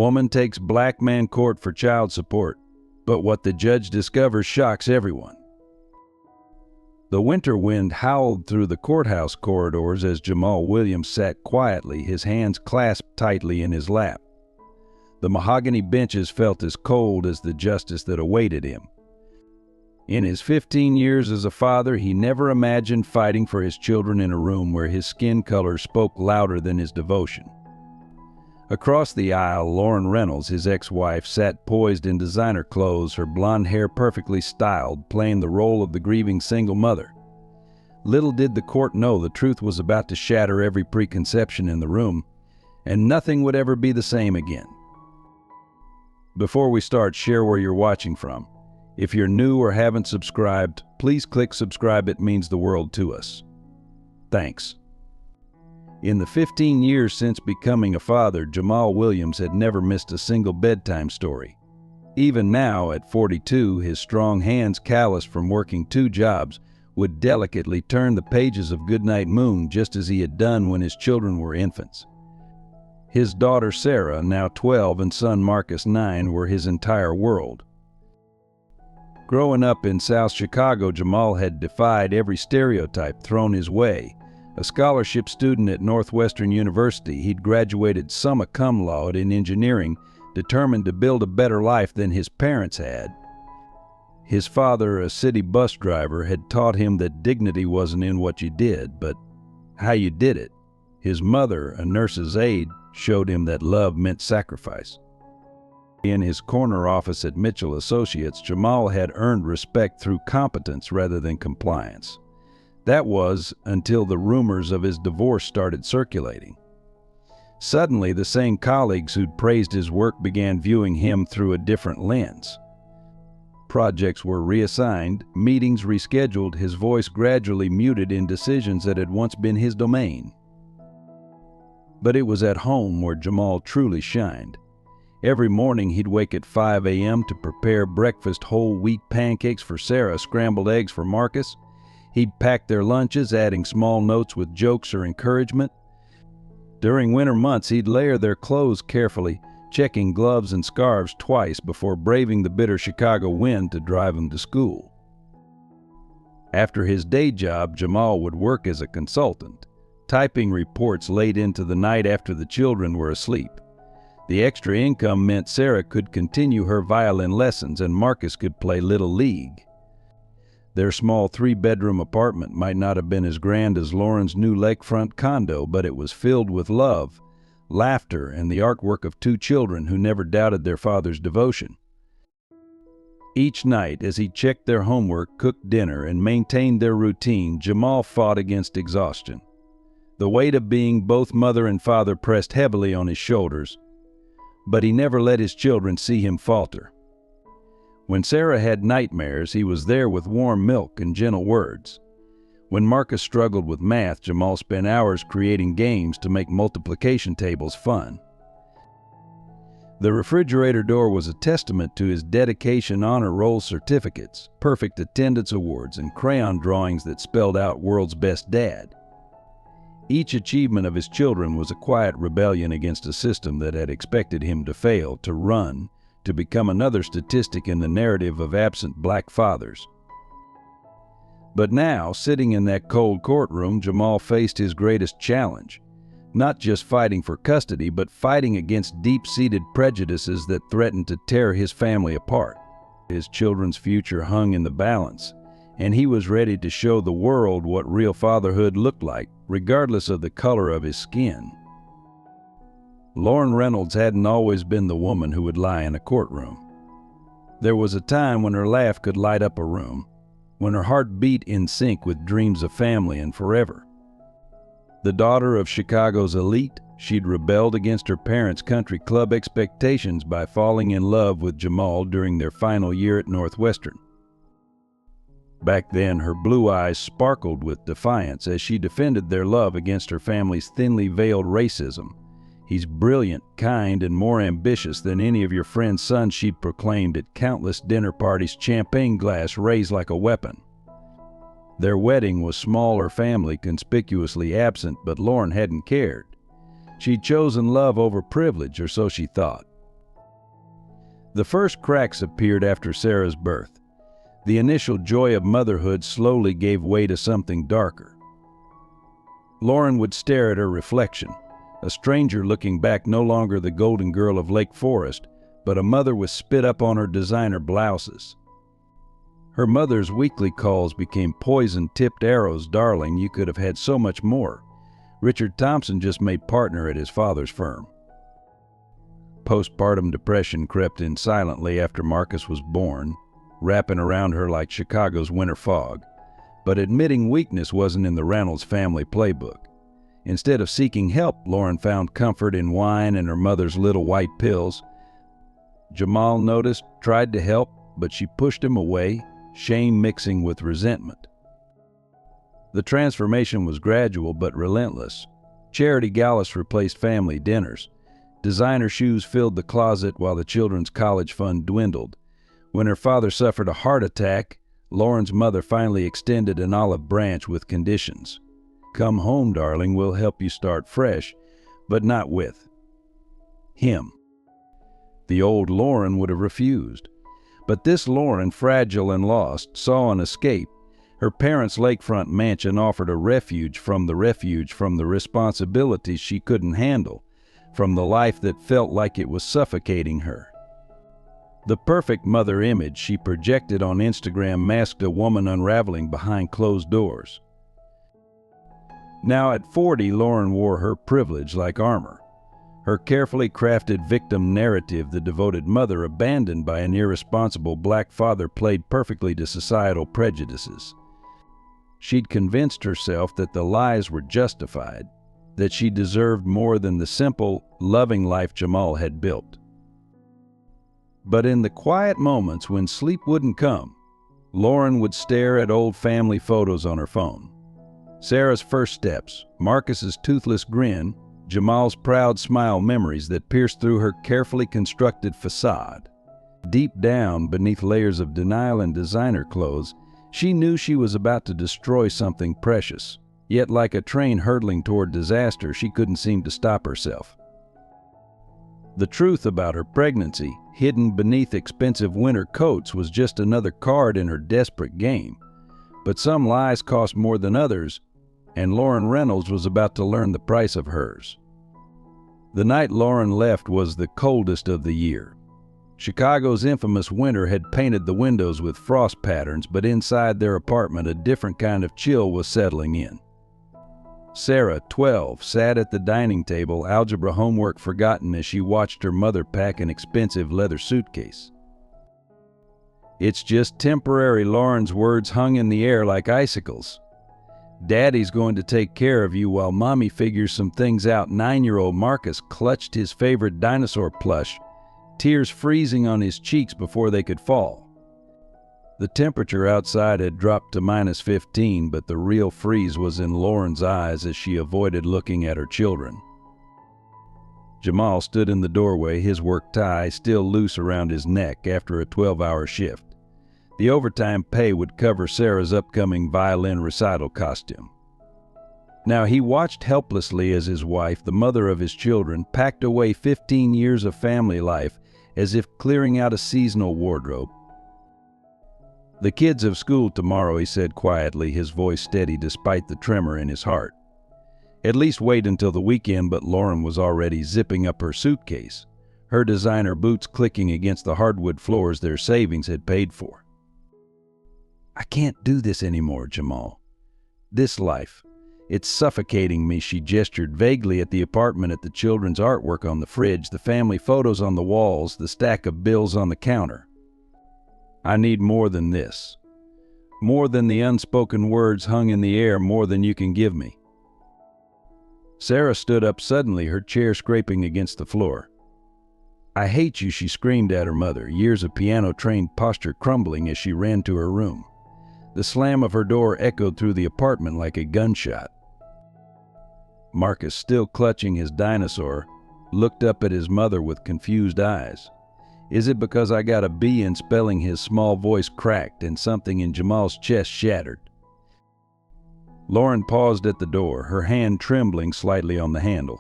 Woman takes black man court for child support, but what the judge discovers shocks everyone. The winter wind howled through the courthouse corridors as Jamal Williams sat quietly, his hands clasped tightly in his lap. The mahogany benches felt as cold as the justice that awaited him. In his 15 years as a father, he never imagined fighting for his children in a room where his skin color spoke louder than his devotion. Across the aisle, Lauren Reynolds, his ex-wife, sat poised in designer clothes, her blonde hair perfectly styled, playing the role of the grieving single mother. Little did the court know the truth was about to shatter every preconception in the room, and nothing would ever be the same again. Before we start, share where you're watching from. If you're new or haven't subscribed, please click subscribe. It means the world to us. Thanks. In the 15 years since becoming a father, Jamal Williams had never missed a single bedtime story. Even now, at 42, his strong hands, calloused from working 2 jobs, would delicately turn the pages of Goodnight Moon just as he had done when his children were infants. His daughter Sarah, now 12, and son Marcus, 9, were his entire world. Growing up in South Chicago, Jamal had defied every stereotype thrown his way. A scholarship student at Northwestern University, he'd graduated summa cum laude in engineering, determined to build a better life than his parents had. His father, a city bus driver, had taught him that dignity wasn't in what you did, but how you did it. His mother, a nurse's aide, showed him that love meant sacrifice. In his corner office at Mitchell Associates, Jamal had earned respect through competence rather than compliance. That was until the rumors of his divorce started circulating. Suddenly, the same colleagues who'd praised his work began viewing him through a different lens. Projects were reassigned, meetings rescheduled, his voice gradually muted in decisions that had once been his domain. But it was at home where Jamal truly shined. Every morning he'd wake at 5 a.m. to prepare breakfast: whole wheat pancakes for Sarah, scrambled eggs for Marcus. He'd pack their lunches, adding small notes with jokes or encouragement. During winter months, he'd layer their clothes carefully, checking gloves and scarves twice before braving the bitter Chicago wind to drive them to school. After his day job, Jamal would work as a consultant, typing reports late into the night after the children were asleep. The extra income meant Sarah could continue her violin lessons and Marcus could play Little League. Their small 3-bedroom apartment might not have been as grand as Lauren's new lakefront condo, but it was filled with love, laughter, and the artwork of 2 children who never doubted their father's devotion. Each night, as he checked their homework, cooked dinner, and maintained their routine, Jamal fought against exhaustion. The weight of being both mother and father pressed heavily on his shoulders, but he never let his children see him falter. When Sarah had nightmares, he was there with warm milk and gentle words. When Marcus struggled with math, Jamal spent hours creating games to make multiplication tables fun. The refrigerator door was a testament to his dedication: honor roll certificates, perfect attendance awards, and crayon drawings that spelled out "World's Best Dad." Each achievement of his children was a quiet rebellion against a system that had expected him to fail, to run, to become another statistic in the narrative of absent black fathers. But now, sitting in that cold courtroom, Jamal faced his greatest challenge. Not just fighting for custody, but fighting against deep-seated prejudices that threatened to tear his family apart. His children's future hung in the balance, and he was ready to show the world what real fatherhood looked like, regardless of the color of his skin. Lauren Reynolds hadn't always been the woman who would lie in a courtroom. There was a time when her laugh could light up a room, when her heart beat in sync with dreams of family and forever. The daughter of Chicago's elite, she'd rebelled against her parents' country club expectations by falling in love with Jamal during their final year at Northwestern. Back then, her blue eyes sparkled with defiance as she defended their love against her family's thinly veiled racism. "He's brilliant, kind, and more ambitious than any of your friend's sons," she proclaimed at countless dinner parties, champagne glass raised like a weapon. Their wedding was small, her family conspicuously absent, but Lauren hadn't cared. She'd chosen love over privilege, or so she thought. The first cracks appeared after Sarah's birth. The initial joy of motherhood slowly gave way to something darker. Lauren would stare at her reflection, a stranger looking back, no longer the golden girl of Lake Forest, but a mother with spit up on her designer blouses. Her mother's weekly calls became poison-tipped arrows. "Darling, you could have had so much more. Richard Thompson just made partner at his father's firm." Postpartum depression crept in silently after Marcus was born, wrapping around her like Chicago's winter fog. But admitting weakness wasn't in the Reynolds family playbook. Instead of seeking help, Lauren found comfort in wine and her mother's little white pills. Jamal noticed, tried to help, but she pushed him away, shame mixing with resentment. The transformation was gradual but relentless. Charity galas replaced family dinners. Designer shoes filled the closet while the children's college fund dwindled. When her father suffered a heart attack, Lauren's mother finally extended an olive branch with conditions. "Come home, darling, we'll help you start fresh, but not with him." The old Lauren would have refused. But this Lauren, fragile and lost, saw an escape. Her parents' lakefront mansion offered a refuge from the responsibilities she couldn't handle, from the life that felt like it was suffocating her. The perfect mother image she projected on Instagram masked a woman unraveling behind closed doors. Now at 40, Lauren wore her privilege like armor. Her carefully crafted victim narrative, the devoted mother abandoned by an irresponsible black father, played perfectly to societal prejudices. She'd convinced herself that the lies were justified, that she deserved more than the simple, loving life Jamal had built. But in the quiet moments when sleep wouldn't come, Lauren would stare at old family photos on her phone. Sarah's first steps, Marcus's toothless grin, Jamal's proud smile, memories that pierced through her carefully constructed facade. Deep down, beneath layers of denial and designer clothes, she knew she was about to destroy something precious. Yet like a train hurtling toward disaster, she couldn't seem to stop herself. The truth about her pregnancy, hidden beneath expensive winter coats, was just another card in her desperate game. But some lies cost more than others, and Lauren Reynolds was about to learn the price of hers. The night Lauren left was the coldest of the year. Chicago's infamous winter had painted the windows with frost patterns, but inside their apartment a different kind of chill was settling in. Sarah, 12, sat at the dining table, algebra homework forgotten, as she watched her mother pack an expensive leather suitcase. "It's just temporary," Lauren's words hung in the air like icicles. "Daddy's going to take care of you while Mommy figures some things out." 9-year-old Marcus clutched his favorite dinosaur plush, tears freezing on his cheeks before they could fall. The temperature outside had dropped to -15, but the real freeze was in Lauren's eyes as she avoided looking at her children. Jamal stood in the doorway, his work tie still loose around his neck after a 12-hour shift. The overtime pay would cover Sarah's upcoming violin recital costume. Now he watched helplessly as his wife, the mother of his children, packed away 15 years of family life as if clearing out a seasonal wardrobe. "The kids have school tomorrow," he said quietly, his voice steady despite the tremor in his heart. "At least wait until the weekend," but Lauren was already zipping up her suitcase, her designer boots clicking against the hardwood floors their savings had paid for. "I can't do this anymore, Jamal. This life. It's suffocating me." She gestured vaguely at the apartment, at the children's artwork on the fridge, the family photos on the walls, the stack of bills on the counter. "I need more than this. More than the unspoken words hung in the air, more than you can give me." Sarah stood up suddenly, her chair scraping against the floor. "I hate you," she screamed at her mother, years of piano-trained posture crumbling as she ran to her room. The slam of her door echoed through the apartment like a gunshot. Marcus, still clutching his dinosaur, looked up at his mother with confused eyes. "Is it because I got a B in spelling?" His small voice cracked and something in Jamal's chest shattered. Lauren paused at the door, her hand trembling slightly on the handle.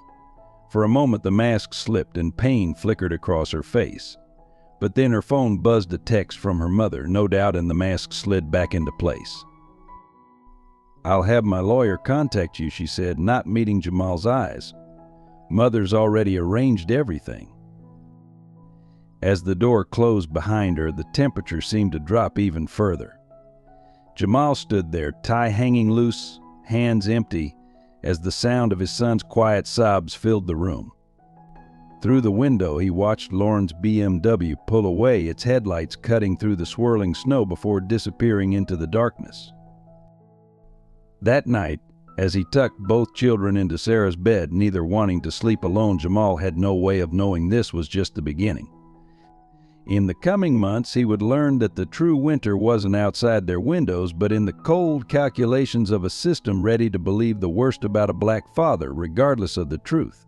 For a moment the mask slipped and pain flickered across her face. But then her phone buzzed a text from her mother, no doubt, and the mask slid back into place. "I'll have my lawyer contact you," she said, not meeting Jamal's eyes. "Mother's already arranged everything." As the door closed behind her, the temperature seemed to drop even further. Jamal stood there, tie hanging loose, hands empty, as the sound of his son's quiet sobs filled the room. Through the window, he watched Lauren's BMW pull away, its headlights cutting through the swirling snow before disappearing into the darkness. That night, as he tucked both children into Sarah's bed, neither wanting to sleep alone, Jamal had no way of knowing this was just the beginning. In the coming months, he would learn that the true winter wasn't outside their windows, but in the cold calculations of a system ready to believe the worst about a black father, regardless of the truth.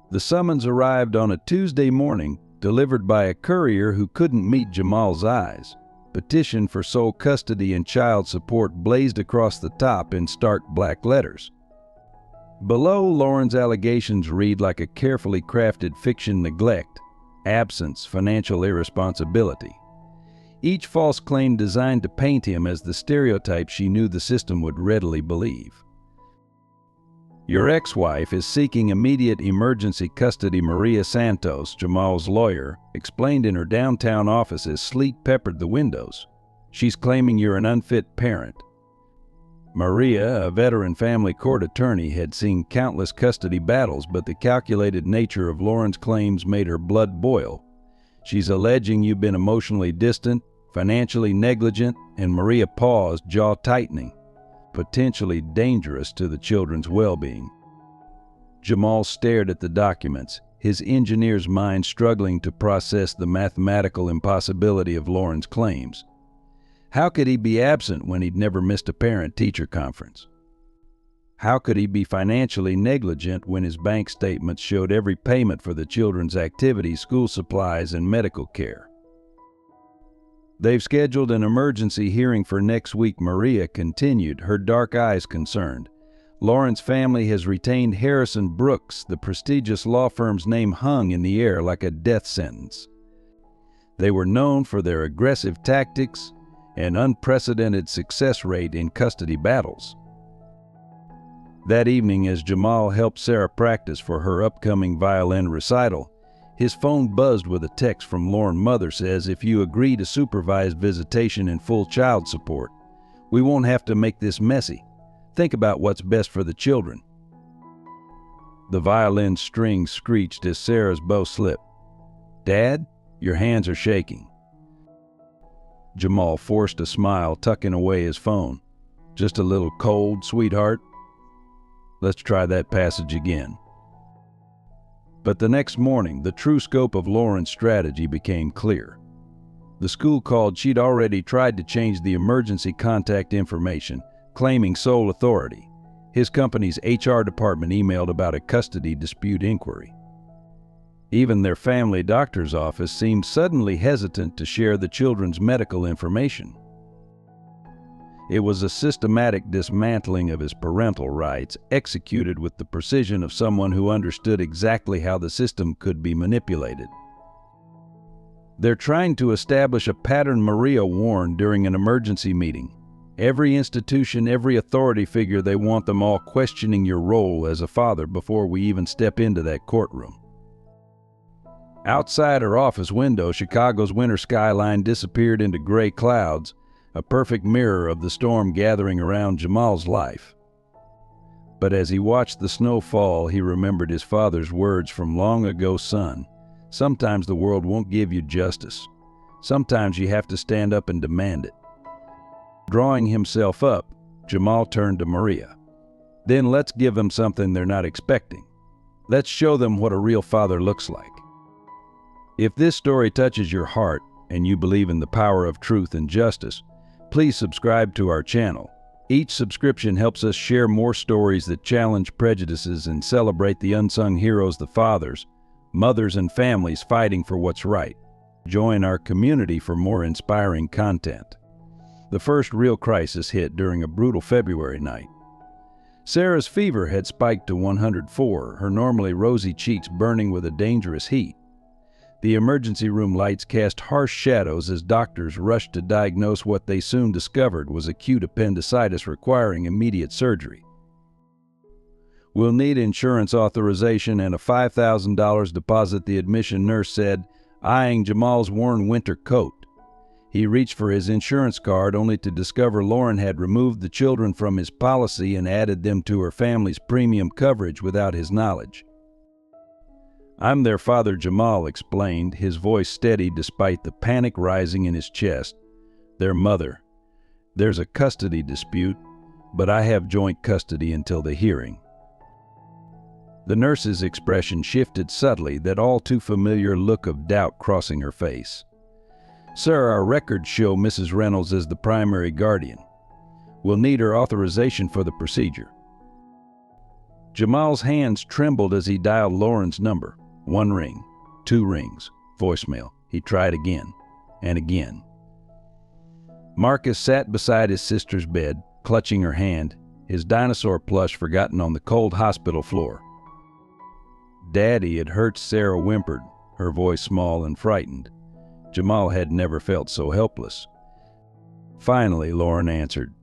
The summons arrived on a Tuesday morning, delivered by a courier who couldn't meet Jamal's eyes. Petition for sole custody and child support blazed across the top in stark black letters. Below, Lauren's allegations read like a carefully crafted fiction: neglect, absence, financial irresponsibility. Each false claim designed to paint him as the stereotype she knew the system would readily believe. "Your ex-wife is seeking immediate emergency custody," Maria Santos, Jamal's lawyer, explained in her downtown office as sleet peppered the windows. "She's claiming you're an unfit parent." Maria, a veteran family court attorney, had seen countless custody battles, but the calculated nature of Lauren's claims made her blood boil. "She's alleging you've been emotionally distant, financially negligent," and Maria paused, jaw tightening, "potentially dangerous to the children's well-being." Jamal stared at the documents, his engineer's mind struggling to process the mathematical impossibility of Lauren's claims. How could he be absent when he'd never missed a parent-teacher conference? How could he be financially negligent when his bank statements showed every payment for the children's activities, school supplies, and medical care? "They've scheduled an emergency hearing for next week," Maria continued, her dark eyes concerned. "Lauren's family has retained Harrison Brooks, the prestigious law firm's name hung in the air like a death sentence. They were known for their aggressive tactics and unprecedented success rate in custody battles." That evening, as Jamal helped Sarah practice for her upcoming violin recital, his phone buzzed with a text from Lauren's mother. Says, "If you agree to supervised visitation and full child support, we won't have to make this messy. Think about what's best for the children." The violin strings screeched as Sarah's bow slipped. "Dad, your hands are shaking." Jamal forced a smile, tucking away his phone. "Just a little cold, sweetheart. Let's try that passage again." But the next morning, the true scope of Lauren's strategy became clear. The school called. She'd already tried to change the emergency contact information, claiming sole authority. His company's HR department emailed about a custody dispute inquiry. Even their family doctor's office seemed suddenly hesitant to share the children's medical information. It was a systematic dismantling of his parental rights, executed with the precision of someone who understood exactly how the system could be manipulated. "They're trying to establish a pattern," Maria warned during an emergency meeting. "Every institution, every authority figure, they want them all questioning your role as a father before we even step into that courtroom." Outside her office window, Chicago's winter skyline disappeared into gray clouds, a perfect mirror of the storm gathering around Jamal's life. But as he watched the snow fall, he remembered his father's words from long ago: "Son, sometimes the world won't give you justice. Sometimes you have to stand up and demand it." Drawing himself up, Jamal turned to Maria. "Then let's give them something they're not expecting. Let's show them what a real father looks like." If this story touches your heart and you believe in the power of truth and justice, please subscribe to our channel. Each subscription helps us share more stories that challenge prejudices and celebrate the unsung heroes, the fathers, mothers, and families fighting for what's right. Join our community for more inspiring content. The first real crisis hit during a brutal February night. Sarah's fever had spiked to 104, her normally rosy cheeks burning with a dangerous heat. The emergency room lights cast harsh shadows as doctors rushed to diagnose what they soon discovered was acute appendicitis requiring immediate surgery. "We'll need insurance authorization and a $5,000 deposit," the admission nurse said, eyeing Jamal's worn winter coat. He reached for his insurance card only to discover Lauren had removed the children from his policy and added them to her family's premium coverage without his knowledge. "I'm their father," Jamal explained, his voice steady despite the panic rising in his chest. "Their mother. There's a custody dispute, but I have joint custody until the hearing." The nurse's expression shifted subtly, that all too familiar look of doubt crossing her face. "Sir, our records show Mrs. Reynolds as the primary guardian. We'll need her authorization for the procedure." Jamal's hands trembled as he dialed Lauren's number. 1 ring, 2 rings, voicemail. He tried again and again. Marcus sat beside his sister's bed, clutching her hand, his dinosaur plush forgotten on the cold hospital floor. "Daddy, it hurts," Sarah whimpered, her voice small and frightened. Jamal had never felt so helpless. Finally, Lauren answered.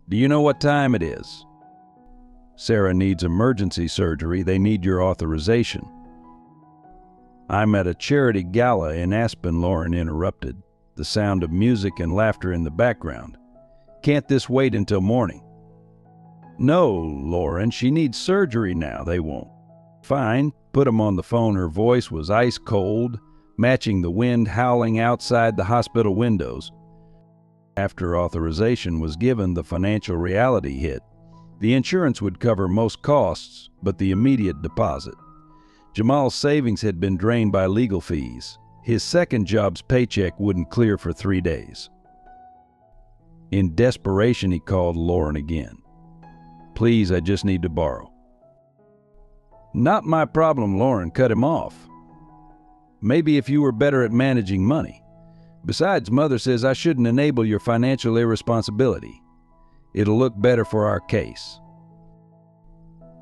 "Do you know what time it is?" "Sarah needs emergency surgery. They need your authorization." "I'm at a charity gala in Aspen," Lauren interrupted, the sound of music and laughter in the background. "Can't this wait until morning?" "No, Lauren, she needs surgery now. They won't." "Fine, put 'em on the phone." Her voice was ice cold, matching the wind howling outside the hospital windows. After authorization was given, the financial reality hit. The insurance would cover most costs, but the immediate deposit. Jamal's savings had been drained by legal fees. His second job's paycheck wouldn't clear for 3 days. In desperation, he called Lauren again. "Please, I just need to borrow." "Not my problem," Lauren cut him off. "Maybe if you were better at managing money. Besides, Mother says I shouldn't enable your financial irresponsibility. It'll look better for our case."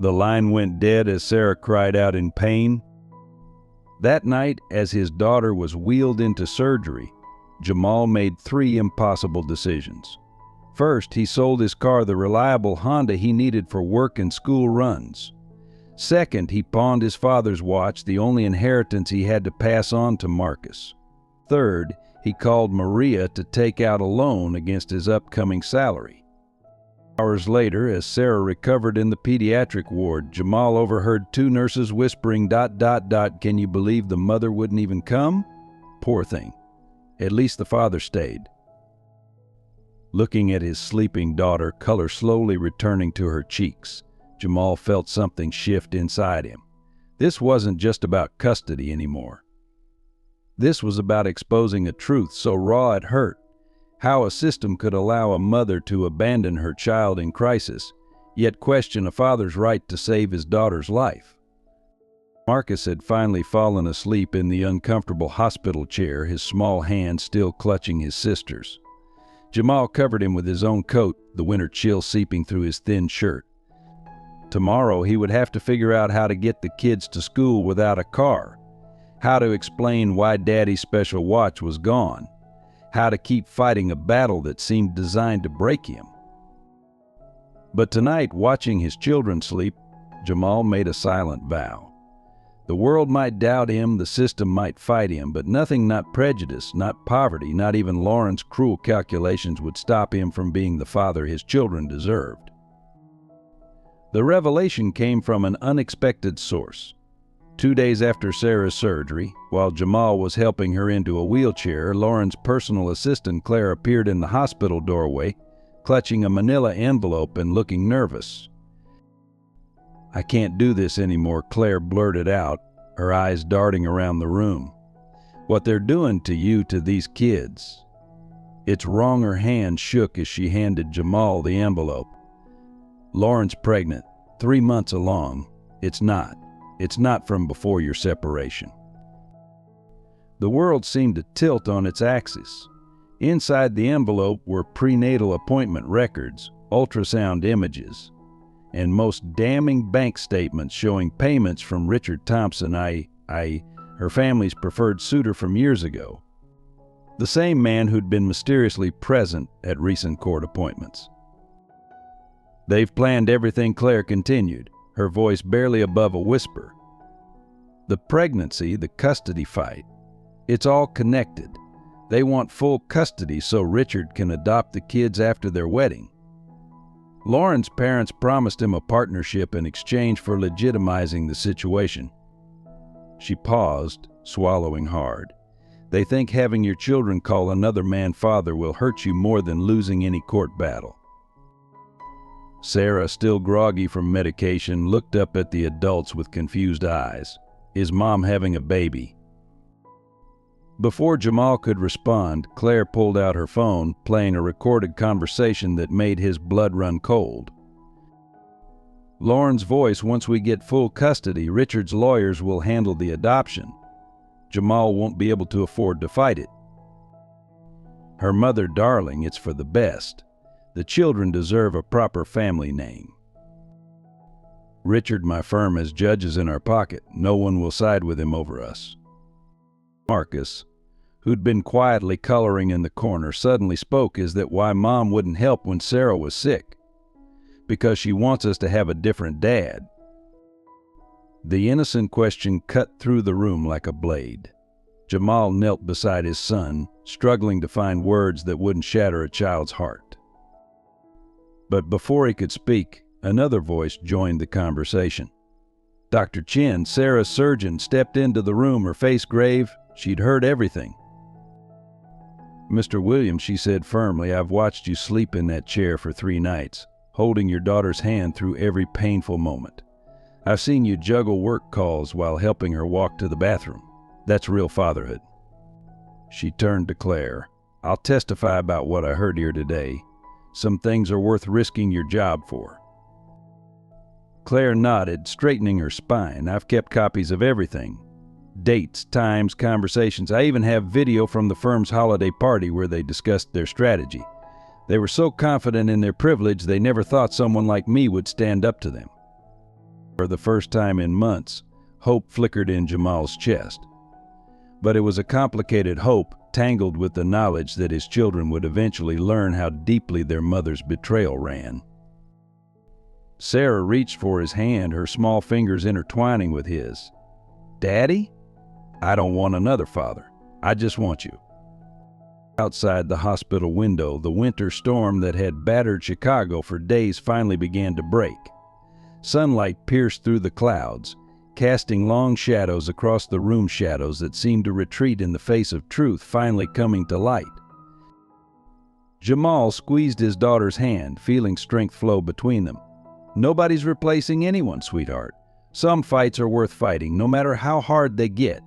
The line went dead as Sarah cried out in pain. That night, as his daughter was wheeled into surgery, Jamal made 3 impossible decisions. First, he sold his car, the reliable Honda he needed for work and school runs. Second, he pawned his father's watch, the only inheritance he had to pass on to Marcus. Third, he called Maria to take out a loan against his upcoming salary. Hours later, as Sarah recovered in the pediatric ward, Jamal overheard 2 nurses whispering, ... Can you believe the mother wouldn't even come? Poor thing. At least the father stayed. Looking at his sleeping daughter, color slowly returning to her cheeks, Jamal felt something shift inside him. This wasn't just about custody anymore. This was about exposing a truth so raw it hurt. How a system could allow a mother to abandon her child in crisis, yet question a father's right to save his daughter's life. Marcus had finally fallen asleep in the uncomfortable hospital chair, his small hand still clutching his sister's. Jamal covered him with his own coat, the winter chill seeping through his thin shirt. Tomorrow he would have to figure out how to get the kids to school without a car, how to explain why Daddy's special watch was gone, how to keep fighting a battle that seemed designed to break him. But tonight, watching his children sleep, Jamal made a silent vow. The world might doubt him, the system might fight him, but nothing, not prejudice, not poverty, not even Lauren's cruel calculations would stop him from being the father his children deserved. The revelation came from an unexpected source. 2 days after Sarah's surgery, while Jamal was helping her into a wheelchair, Lauren's personal assistant Claire appeared in the hospital doorway, clutching a manila envelope and looking nervous. "I can't do this anymore," Claire blurted out, her eyes darting around the room. "What they're doing to you, to these kids." It's wrong. Her hand shook as she handed Jamal the envelope. "Lauren's pregnant, 3 months along. It's not from before your separation." The world seemed to tilt on its axis. Inside the envelope were prenatal appointment records, ultrasound images, and most damning bank statements showing payments from Richard Thompson. her family's preferred suitor from years ago, the same man who'd been mysteriously present at recent court appointments. "They've planned everything," Claire continued, her voice barely above a whisper. "The pregnancy, the custody fight, it's all connected. They want full custody so Richard can adopt the kids after their wedding. Lauren's parents promised him a partnership in exchange for legitimizing the situation." She paused, swallowing hard. "They think having your children call another man father will hurt you more than losing any court battle." Sarah, still groggy from medication, looked up at the adults with confused eyes. "Is Mom having a baby?" Before Jamal could respond, Claire pulled out her phone, playing a recorded conversation that made his blood run cold. "Lauren's voice, once we get full custody, Richard's lawyers will handle the adoption. Jamal won't be able to afford to fight it. Her mother, darling, it's for the best. The children deserve a proper family name. Richard, my firm has judges in our pocket. No one will side with him over us." Marcus, who'd been quietly coloring in the corner, suddenly spoke. "Is that why Mom wouldn't help when Sarah was sick? Because she wants us to have a different dad?" The innocent question cut through the room like a blade. Jamal knelt beside his son, struggling to find words that wouldn't shatter a child's heart. But before he could speak, another voice joined the conversation. Dr. Chin, Sarah's surgeon, stepped into the room, her face grave. She'd heard everything. "Mr. Williams," she said firmly, "I've watched you sleep in that chair for 3 nights, holding your daughter's hand through every painful moment. I've seen you juggle work calls while helping her walk to the bathroom. That's real fatherhood." She turned to Claire. "I'll testify about what I heard here today. Some things are worth risking your job for." Claire nodded, straightening her spine. "I've kept copies of everything. Dates, times, conversations. I even have video from the firm's holiday party where they discussed their strategy. They were so confident in their privilege they never thought someone like me would stand up to them." For the first time in months, hope flickered in Jamal's chest. But it was a complicated hope, tangled with the knowledge that his children would eventually learn how deeply their mother's betrayal ran. Sarah reached for his hand, her small fingers intertwining with his. "Daddy? I don't want another father. I just want you." Outside the hospital window, the winter storm that had battered Chicago for days finally began to break. Sunlight pierced through the clouds, casting long shadows across the room, shadows that seemed to retreat in the face of truth finally coming to light. Jamal squeezed his daughter's hand, feeling strength flow between them. "Nobody's replacing anyone, sweetheart. Some fights are worth fighting, no matter how hard they get."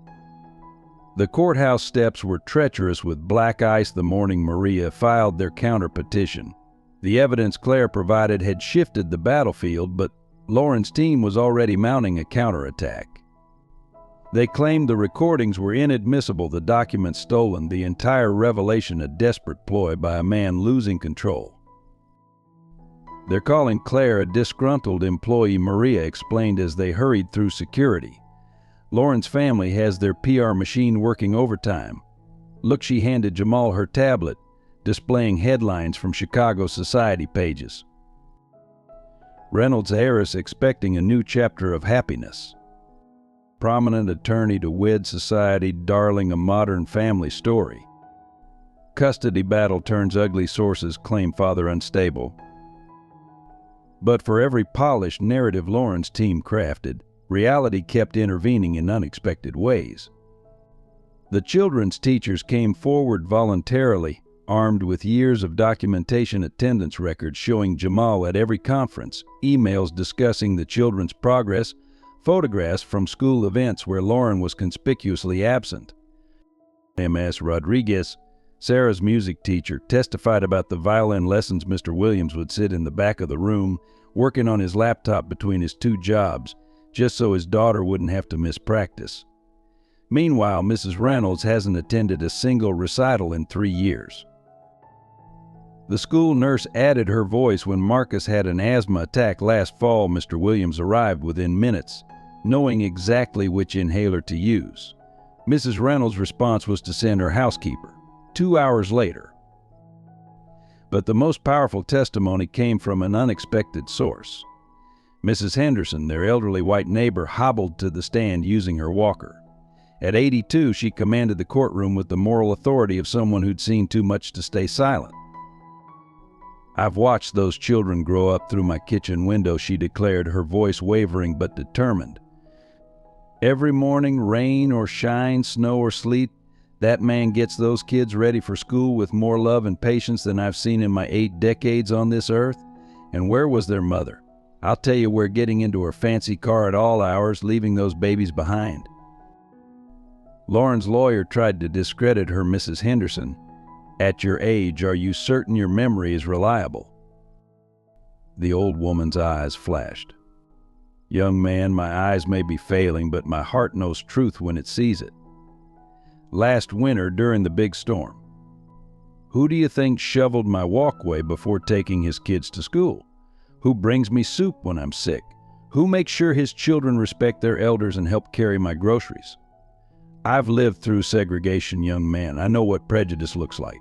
The courthouse steps were treacherous with black ice the morning Maria filed their counter-petition. The evidence Claire provided had shifted the battlefield, but Lauren's team was already mounting a counterattack. They claimed the recordings were inadmissible, the documents stolen, the entire revelation a desperate ploy by a man losing control. "They're calling Claire a disgruntled employee," Maria explained as they hurried through security. "Lauren's family has their PR machine working overtime. Look," she handed Jamal her tablet, displaying headlines from Chicago society pages. "Reynolds heiress expecting a new chapter of happiness. Prominent attorney to wed society darling a modern family story. Custody battle turns ugly, sources claim father unstable." But for every polished narrative Lauren's team crafted, reality kept intervening in unexpected ways. The children's teachers came forward voluntarily, armed with years of documentation, attendance records showing Jamal at every conference, emails discussing the children's progress, photographs from school events where Lauren was conspicuously absent. M.S. Rodriguez, Sarah's music teacher, testified about the violin lessons Mr. Williams would sit in the back of the room, working on his laptop between his 2 jobs, just so his daughter wouldn't have to miss practice. Meanwhile, Mrs. Reynolds hasn't attended a single recital in 3 years. The school nurse added her voice when Marcus had an asthma attack last fall. Mr. Williams arrived within minutes, knowing exactly which inhaler to use. Mrs. Reynolds' response was to send her housekeeper 2 hours later. But the most powerful testimony came from an unexpected source. Mrs. Henderson, their elderly white neighbor, hobbled to the stand using her walker. At 82, she commanded the courtroom with the moral authority of someone who'd seen too much to stay silent. "I've watched those children grow up through my kitchen window," she declared, her voice wavering but determined. "Every morning, rain or shine, snow or sleet, that man gets those kids ready for school with more love and patience than I've seen in my 8 decades on this earth. And where was their mother? I'll tell you where, getting into her fancy car at all hours, leaving those babies behind." Lauren's lawyer tried to discredit her. "Mrs. Henderson, at your age, are you certain your memory is reliable?" The old woman's eyes flashed. "Young man, my eyes may be failing, but my heart knows truth when it sees it. Last winter, during the big storm, who do you think shoveled my walkway before taking his kids to school? Who brings me soup when I'm sick? Who makes sure his children respect their elders and help carry my groceries? I've lived through segregation, young man. I know what prejudice looks like.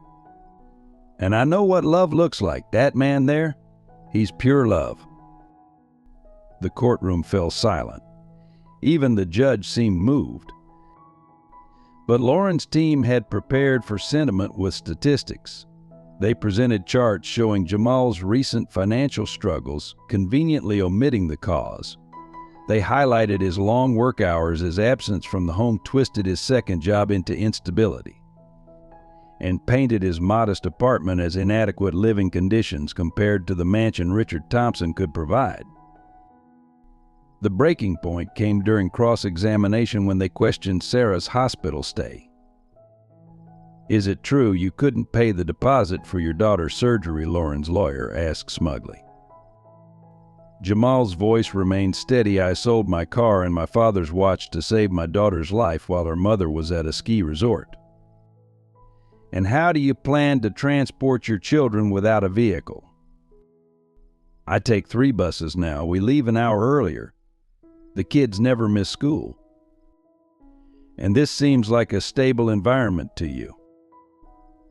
And I know what love looks like. That man there, he's pure love." The courtroom fell silent. Even the judge seemed moved. But Lauren's team had prepared for sentiment with statistics. They presented charts showing Jamal's recent financial struggles, conveniently omitting the cause. They highlighted his long work hours as absence from the home twisted his second job into instability, and painted his modest apartment as inadequate living conditions compared to the mansion Richard Thompson could provide. The breaking point came during cross-examination when they questioned Sarah's hospital stay. "Is it true you couldn't pay the deposit for your daughter's surgery?" Lauren's lawyer asked smugly. Jamal's voice remained steady. "I sold my car and my father's watch to save my daughter's life while her mother was at a ski resort." "And how do you plan to transport your children without a vehicle?" "I take 3 buses now. We leave an hour earlier. The kids never miss school." "And this seems like a stable environment to you?"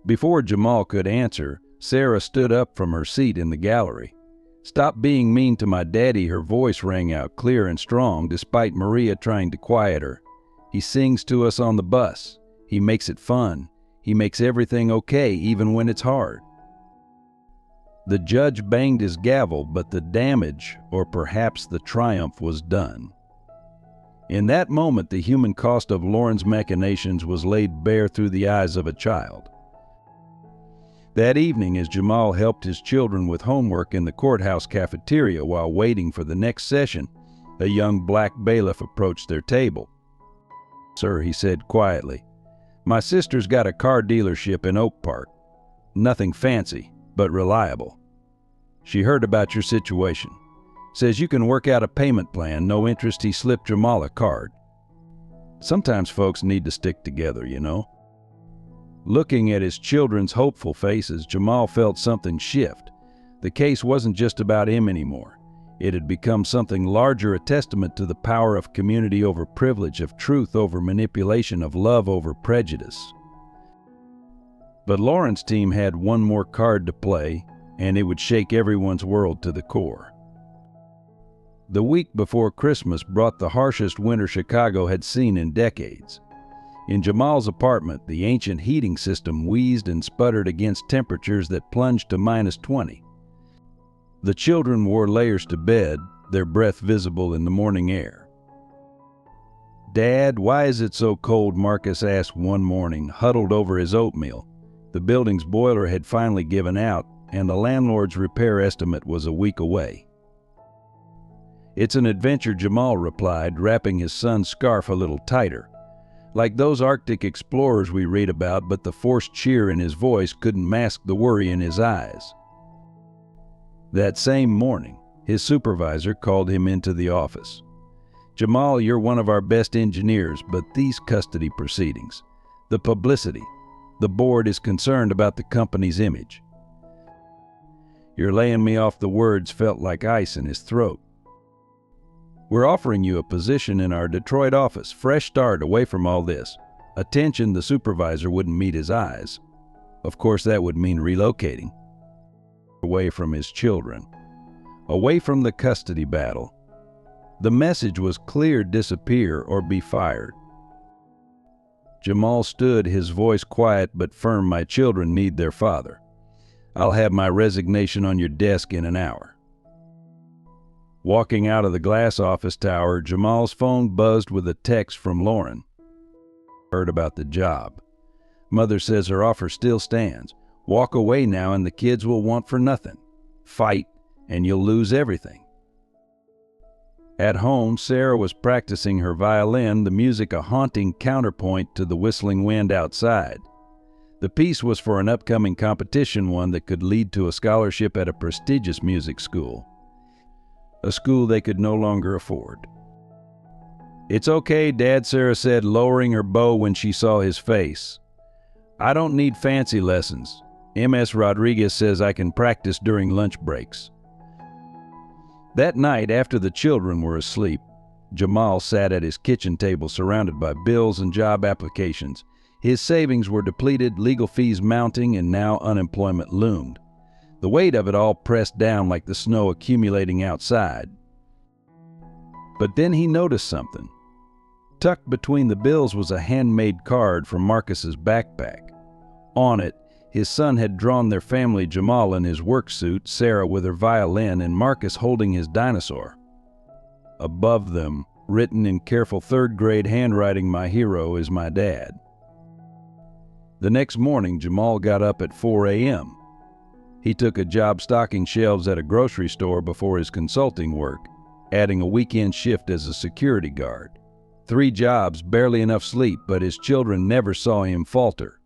Before Jamal could answer, Sarah stood up from her seat in the gallery. "Stop being mean to my daddy," her voice rang out clear and strong despite Maria trying to quiet her. "He sings to us on the bus. He makes it fun. He makes everything okay, even when it's hard." The judge banged his gavel, but the damage, or perhaps the triumph, was done. In that moment, the human cost of Lauren's machinations was laid bare through the eyes of a child. That evening, as Jamal helped his children with homework in the courthouse cafeteria while waiting for the next session, a young black bailiff approached their table. "Sir," he said quietly, "my sister's got a car dealership in Oak Park. Nothing fancy, but reliable. She heard about your situation. Says you can work out a payment plan, no interest." He slipped Jamal a card. "Sometimes folks need to stick together, you know." Looking at his children's hopeful faces, Jamal felt something shift. The case wasn't just about him anymore. It had become something larger, a testament to the power of community over privilege, of truth over manipulation, of love over prejudice. But Lauren's team had one more card to play, and it would shake everyone's world to the core. The week before Christmas brought the harshest winter Chicago had seen in decades. In Jamal's apartment, the ancient heating system wheezed and sputtered against temperatures that plunged to -20. The children wore layers to bed, their breath visible in the morning air. "Dad, why is it so cold?" Marcus asked one morning, huddled over his oatmeal. The building's boiler had finally given out, and the landlord's repair estimate was a week away. "It's an adventure," Jamal replied, wrapping his son's scarf a little tighter. Like those Arctic explorers we read about, but the forced cheer in his voice couldn't mask the worry in his eyes. That same morning, his supervisor called him into the office. "Jamal, you're one of our best engineers, but these custody proceedings, the publicity, the board is concerned about the company's image." "You're laying me off." The words felt like ice in his throat. "We're offering you a position in our Detroit office, fresh start, away from all this. Attention, the supervisor wouldn't meet his eyes. Of course, that would mean relocating. Away from his children. Away from the custody battle. The message was clear: disappear or be fired. Jamal stood, his voice quiet but firm. My children need their father. I'll have my resignation on your desk in an hour. Walking out of the glass office tower, Jamal's phone buzzed with a text from Lauren. Heard about the job. Mother says her offer still stands. Walk away now and the kids will want for nothing. Fight and you'll lose everything. At home, Sarah was practicing her violin, the music a haunting counterpoint to the whistling wind outside. The piece was for an upcoming competition, one that could lead to a scholarship at a prestigious music school. A school they could no longer afford. It's okay, Dad, Sarah said, lowering her bow when she saw his face. I don't need fancy lessons. M.S. Rodriguez says I can practice during lunch breaks. That night, after the children were asleep, Jamal sat at his kitchen table surrounded by bills and job applications. His savings were depleted, legal fees mounting, and now unemployment loomed. The weight of it all pressed down like the snow accumulating outside. But then he noticed something. Tucked between the bills was a handmade card from Marcus's backpack. On it, his son had drawn their family, Jamal in his work suit, Sarah with her violin, and Marcus holding his dinosaur. Above them, written in careful third-grade handwriting, my hero is my dad. The next morning, Jamal got up at 4 a.m. He took a job stocking shelves at a grocery store before his consulting work, adding a weekend shift as a security guard. 3 jobs, barely enough sleep, but his children never saw him falter.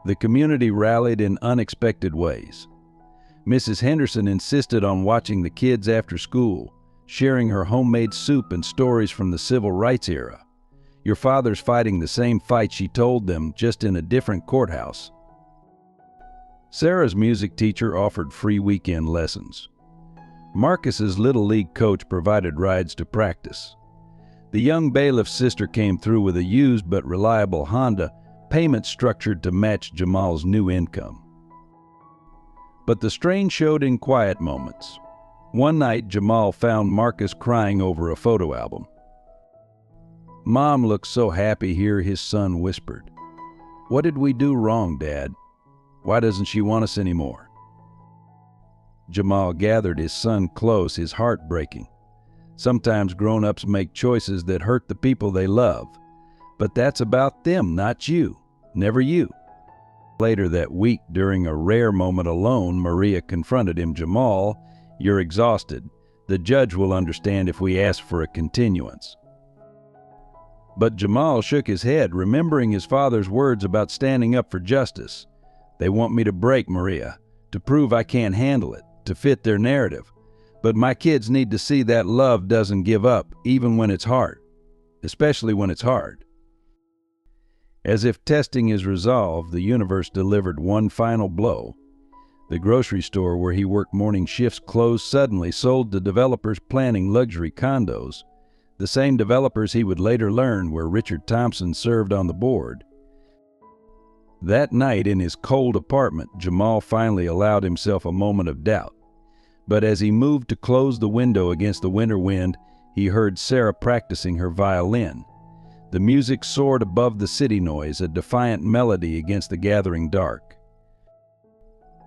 The community rallied in unexpected ways. Mrs. Henderson insisted on watching the kids after school, sharing her homemade soup and stories from the civil rights era. Your father's fighting the same fight, she told them, just in a different courthouse. Sarah's music teacher offered free weekend lessons. Marcus's Little League coach provided rides to practice. The young bailiff's sister came through with a used but reliable Honda, payment structured to match Jamal's new income. But the strain showed in quiet moments. One night, Jamal found Marcus crying over a photo album. Mom looks so happy here, his son whispered. What did we do wrong, Dad? Why doesn't she want us anymore? Jamal gathered his son close, his heart breaking. Sometimes grown-ups make choices that hurt the people they love. But that's about them, not you. Never you. Later that week, during a rare moment alone, Maria confronted him. Jamal, you're exhausted. The judge will understand if we ask for a continuance. But Jamal shook his head, remembering his father's words about standing up for justice. They want me to break, Maria, to prove I can't handle it, to fit their narrative. But my kids need to see that love doesn't give up, even when it's hard, especially when it's hard. As if testing his resolve, the universe delivered one final blow. The grocery store where he worked morning shifts closed suddenly, sold to developers planning luxury condos, the same developers he would later learn where Richard Thompson served on the board. That night in his cold apartment, Jamal finally allowed himself a moment of doubt. But as he moved to close the window against the winter wind, he heard Sarah practicing her violin. The music soared above the city noise, a defiant melody against the gathering dark.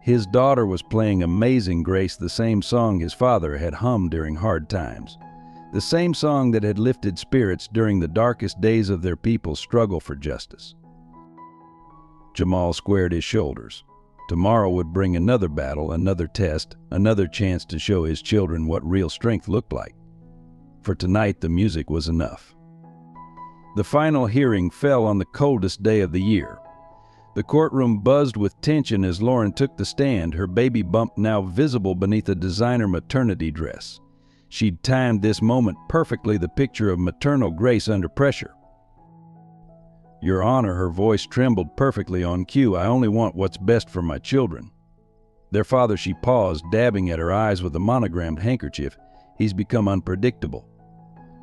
His daughter was playing Amazing Grace, the same song his father had hummed during hard times, the same song that had lifted spirits during the darkest days of their people's struggle for justice. Jamal squared his shoulders. Tomorrow would bring another battle, another test, another chance to show his children what real strength looked like. For tonight, the music was enough. The final hearing fell on the coldest day of the year. The courtroom buzzed with tension as Lauren took the stand, her baby bump now visible beneath a designer maternity dress. She'd timed this moment perfectly, the picture of maternal grace under pressure. Your Honor, her voice trembled perfectly on cue. I only want what's best for my children. Their father, she paused, dabbing at her eyes with a monogrammed handkerchief. He's become unpredictable.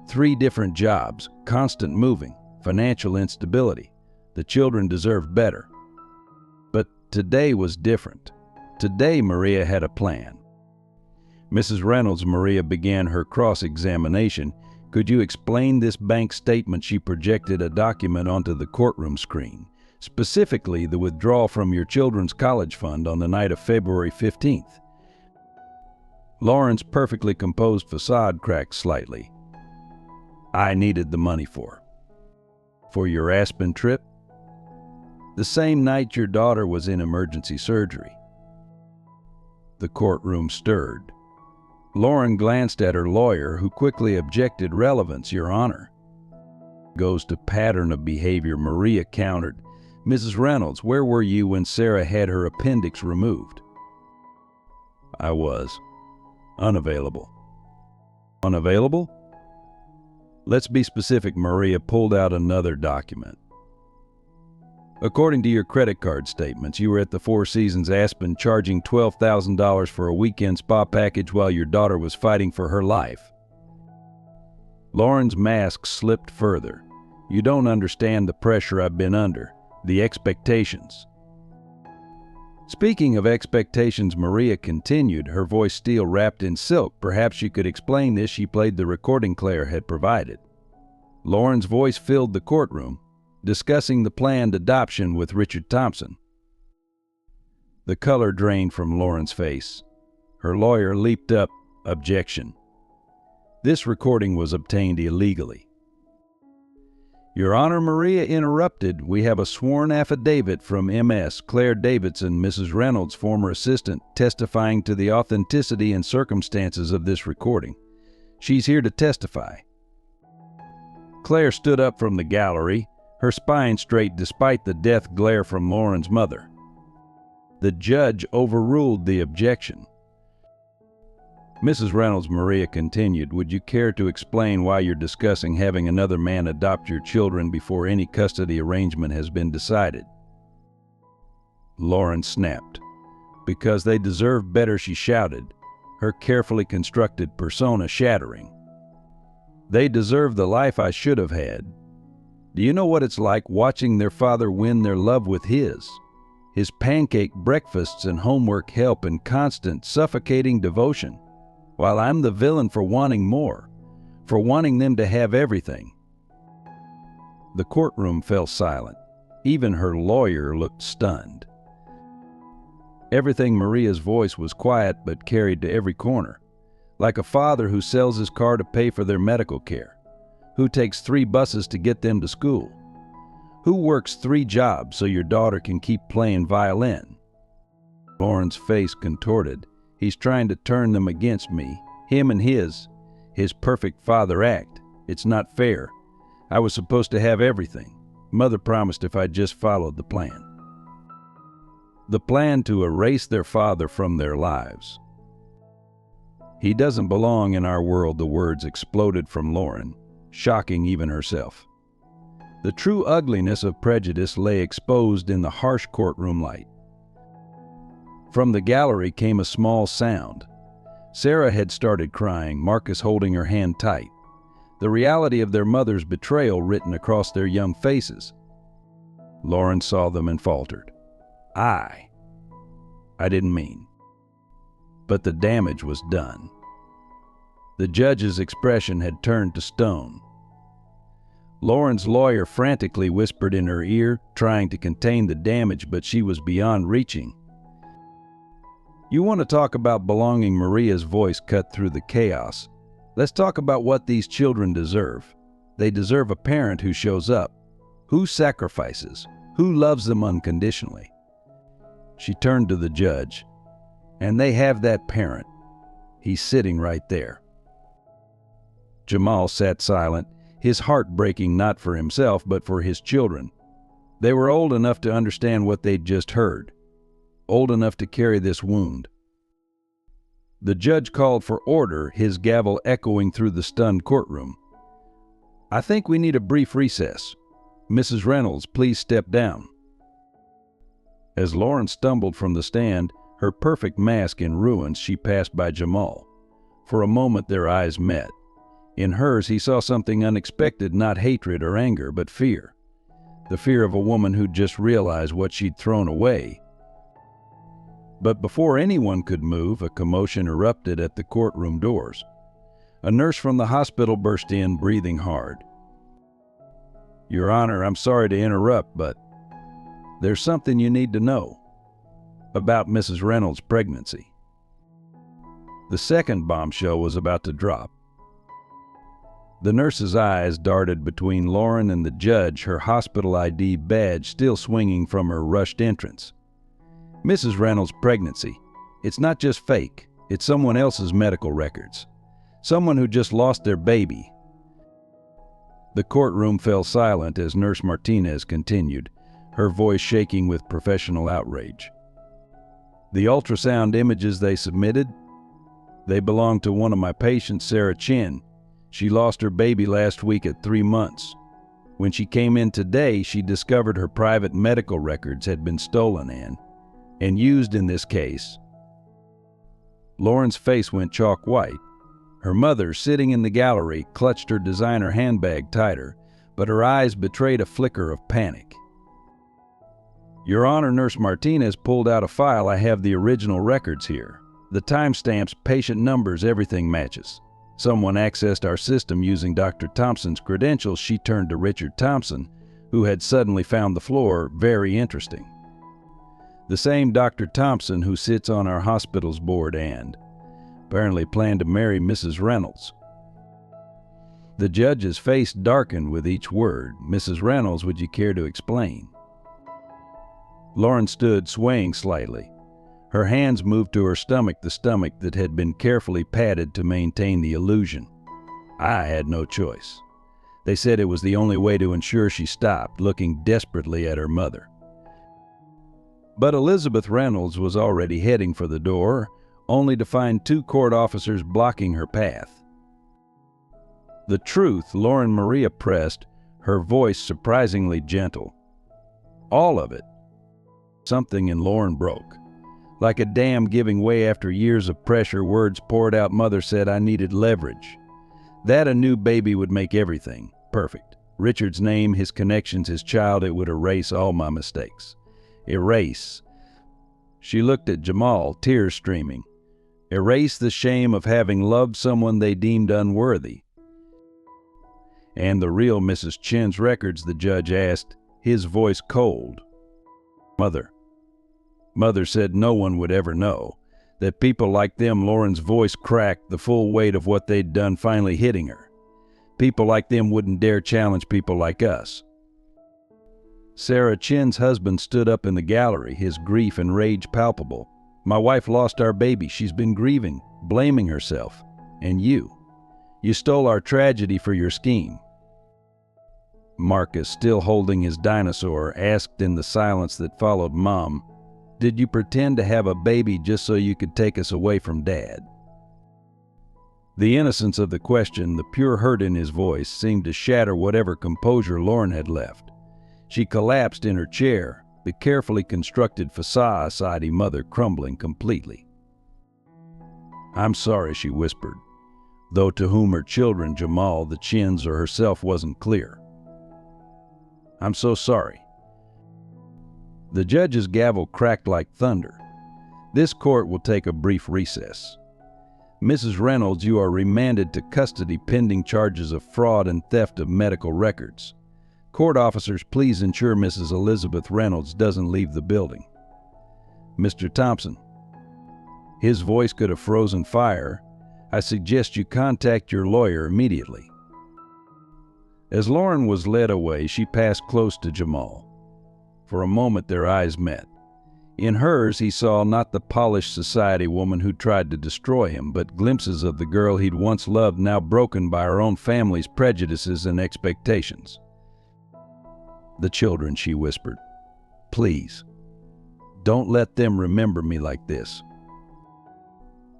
3 different jobs, constant moving, financial instability. The children deserved better. But today was different. Today Maria had a plan. Mrs. Reynolds, Maria began her cross-examination. Could you explain this bank statement? She projected a document onto the courtroom screen, specifically the withdrawal from your children's college fund on the night of February 15th. Lauren's perfectly composed facade cracked slightly. I needed the money for your Aspen trip? The same night your daughter was in emergency surgery. The courtroom stirred. Lauren glanced at her lawyer, who quickly objected. Relevance, Your Honor. Goes to pattern of behavior, Maria countered. Mrs. Reynolds, where were you when Sarah had her appendix removed? I was unavailable. Unavailable? Let's be specific. Maria pulled out another document. According to your credit card statements, you were at the Four Seasons Aspen charging $12,000 for a weekend spa package while your daughter was fighting for her life. Lauren's mask slipped further. You don't understand the pressure I've been under, the expectations. Speaking of expectations, Maria continued, her voice steel wrapped in silk. Perhaps you could explain this. She played the recording Claire had provided. Lauren's voice filled the courtroom, discussing the planned adoption with Richard Thompson. The color drained from Lauren's face. Her lawyer leaped up. Objection. This recording was obtained illegally. Your Honor, Maria interrupted. We have a sworn affidavit from Ms. Claire Davidson, Mrs. Reynolds' former assistant, testifying to the authenticity and circumstances of this recording. She's here to testify. Claire stood up from the gallery, her spine straight despite the death glare from Lauren's mother. The judge overruled the objection. Mrs. Reynolds, Maria continued, would you care to explain why you're discussing having another man adopt your children before any custody arrangement has been decided? Lauren snapped. Because they deserve better, she shouted, her carefully constructed persona shattering. They deserve the life I should have had. Do you know what it's like watching their father win their love with his? His pancake breakfasts and homework help and constant, suffocating devotion, while I'm the villain for wanting more, for wanting them to have everything. The courtroom fell silent. Even her lawyer looked stunned. Everything Maria's voice was quiet but carried to every corner, like a father who sells his car to pay for their medical care, who takes 3 buses to get them to school, who works 3 jobs so your daughter can keep playing violin. Lauren's face contorted. He's trying to turn them against me, him and his perfect father act. It's not fair. I was supposed to have everything. Mother promised if I just followed the plan. The plan to erase their father from their lives. He doesn't belong in our world, the words exploded from Lauren, shocking even herself. The true ugliness of prejudice lay exposed in the harsh courtroom light. From the gallery came a small sound. Sarah had started crying, Marcus holding her hand tight, the reality of their mother's betrayal written across their young faces. Lauren saw them and faltered. I didn't mean. But the damage was done. The judge's expression had turned to stone. Lauren's lawyer frantically whispered in her ear, trying to contain the damage, but she was beyond reaching. You want to talk about belonging? Maria's voice cut through the chaos. Let's talk about what these children deserve. They deserve a parent who shows up, who sacrifices, who loves them unconditionally. She turned to the judge. And they have that parent. He's sitting right there. Jamal sat silent, his heart breaking not for himself but for his children. They were old enough to understand what they'd just heard, old enough to carry this wound. The judge called for order, his gavel echoing through the stunned courtroom. I think we need a brief recess. Mrs. Reynolds, please step down. As Lauren stumbled from the stand, her perfect mask in ruins, she passed by Jamal. For a moment their eyes met. In hers, he saw something unexpected, not hatred or anger, but fear. The fear of a woman who'd just realized what she'd thrown away. But before anyone could move, a commotion erupted at the courtroom doors. A nurse from the hospital burst in, breathing hard. "Your Honor, I'm sorry to interrupt, but there's something you need to know about Mrs. Reynolds' pregnancy." The second bombshell was about to drop. The nurse's eyes darted between Lauren and the judge, her hospital ID badge still swinging from her rushed entrance. "Mrs. Reynolds' pregnancy. It's not just fake. It's someone else's medical records. Someone who just lost their baby." The courtroom fell silent as Nurse Martinez continued, her voice shaking with professional outrage. "The ultrasound images they submitted? They belong to one of my patients, Sarah Chin. She lost her baby last week at 3 months. When she came in today, she discovered her private medical records had been stolen and used in this case." Lauren's face went chalk white. Her mother, sitting in the gallery, clutched her designer handbag tighter, but her eyes betrayed a flicker of panic. "Your Honor," Nurse Martinez pulled out a file. "I have the original records here. The timestamps, patient numbers, everything matches. Someone accessed our system using Dr. Thompson's credentials." She turned to Richard Thompson, who had suddenly found the floor very interesting. "The same Dr. Thompson who sits on our hospital's board and apparently planned to marry Mrs. Reynolds." The judge's face darkened with each word. "Mrs. Reynolds, would you care to explain?" Lauren stood, swaying slightly. Her hands moved to her stomach, the stomach that had been carefully padded to maintain the illusion. "I had no choice. They said it was the only way to ensure she stopped," looking desperately at her mother. But Elizabeth Reynolds was already heading for the door, only to find 2 court officers blocking her path. "The truth," Lauren Maria pressed, her voice surprisingly gentle. "All of it." Something in Lauren broke. Like a dam giving way after years of pressure, words poured out. "Mother said I needed leverage. That a new baby would make everything perfect. Richard's name, his connections, his child, it would erase all my mistakes. Erase." She looked at Jamal, tears streaming. "Erase the shame of having loved someone they deemed unworthy." "And the real Mrs. Chin's records?" the judge asked, his voice cold. Mother said no one would ever know. That people like them," Lauren's voice cracked, the full weight of what they'd done finally hitting her. "People like them wouldn't dare challenge people like us." Sarah Chin's husband stood up in the gallery, his grief and rage palpable. "My wife lost our baby. She's been grieving, blaming herself. And you stole our tragedy for your scheme." Marcus, still holding his dinosaur, asked in the silence that followed, "Mom, did you pretend to have a baby just so you could take us away from Dad?" The innocence of the question, the pure hurt in his voice, seemed to shatter whatever composure Lauren had left. She collapsed in her chair, the carefully constructed facade mother crumbling completely. "I'm sorry," she whispered, though to whom her children, Jamal, the Chins, or herself wasn't clear. "I'm so sorry." The judge's gavel cracked like thunder. "This court will take a brief recess. Mrs. Reynolds, you are remanded to custody pending charges of fraud and theft of medical records. Court officers, please ensure Mrs. Elizabeth Reynolds doesn't leave the building. Mr. Thompson." His voice could have frozen fire. "I suggest you contact your lawyer immediately." As Lauren was led away, she passed close to Jamal. For a moment their eyes met. In hers he saw not the polished society woman who tried to destroy him, but glimpses of the girl he'd once loved, now broken by her own family's prejudices and expectations. "The children," she whispered. "Please, don't let them remember me like this."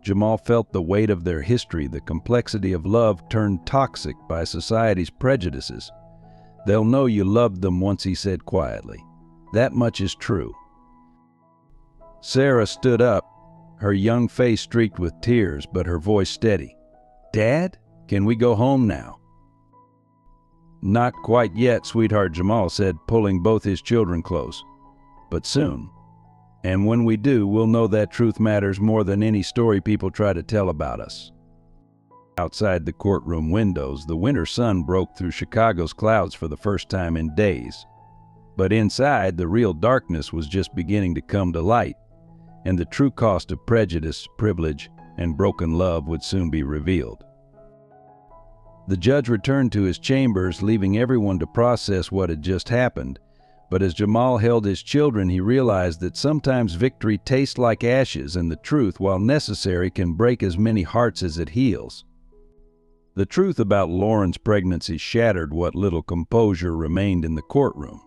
Jamal felt the weight of their history, the complexity of love turned toxic by society's prejudices. "They'll know you loved them once," he said quietly. "That much is true." Sarah stood up, her young face streaked with tears, but her voice steady. "Dad?" Can we go home now?" "Not quite yet, sweetheart," Jamal said, pulling both his children close. "But soon. And when we do, we'll know that truth matters more than any story people try to tell about us." Outside the courtroom windows, the winter sun broke through Chicago's clouds for the first time in days. But inside, the real darkness was just beginning to come to light, and the true cost of prejudice, privilege, and broken love would soon be revealed. The judge returned to his chambers, leaving everyone to process what had just happened. But as Jamal held his children, he realized that sometimes victory tastes like ashes, and the truth, while necessary, can break as many hearts as it heals. The truth about Lauren's pregnancy shattered what little composure remained in the courtroom.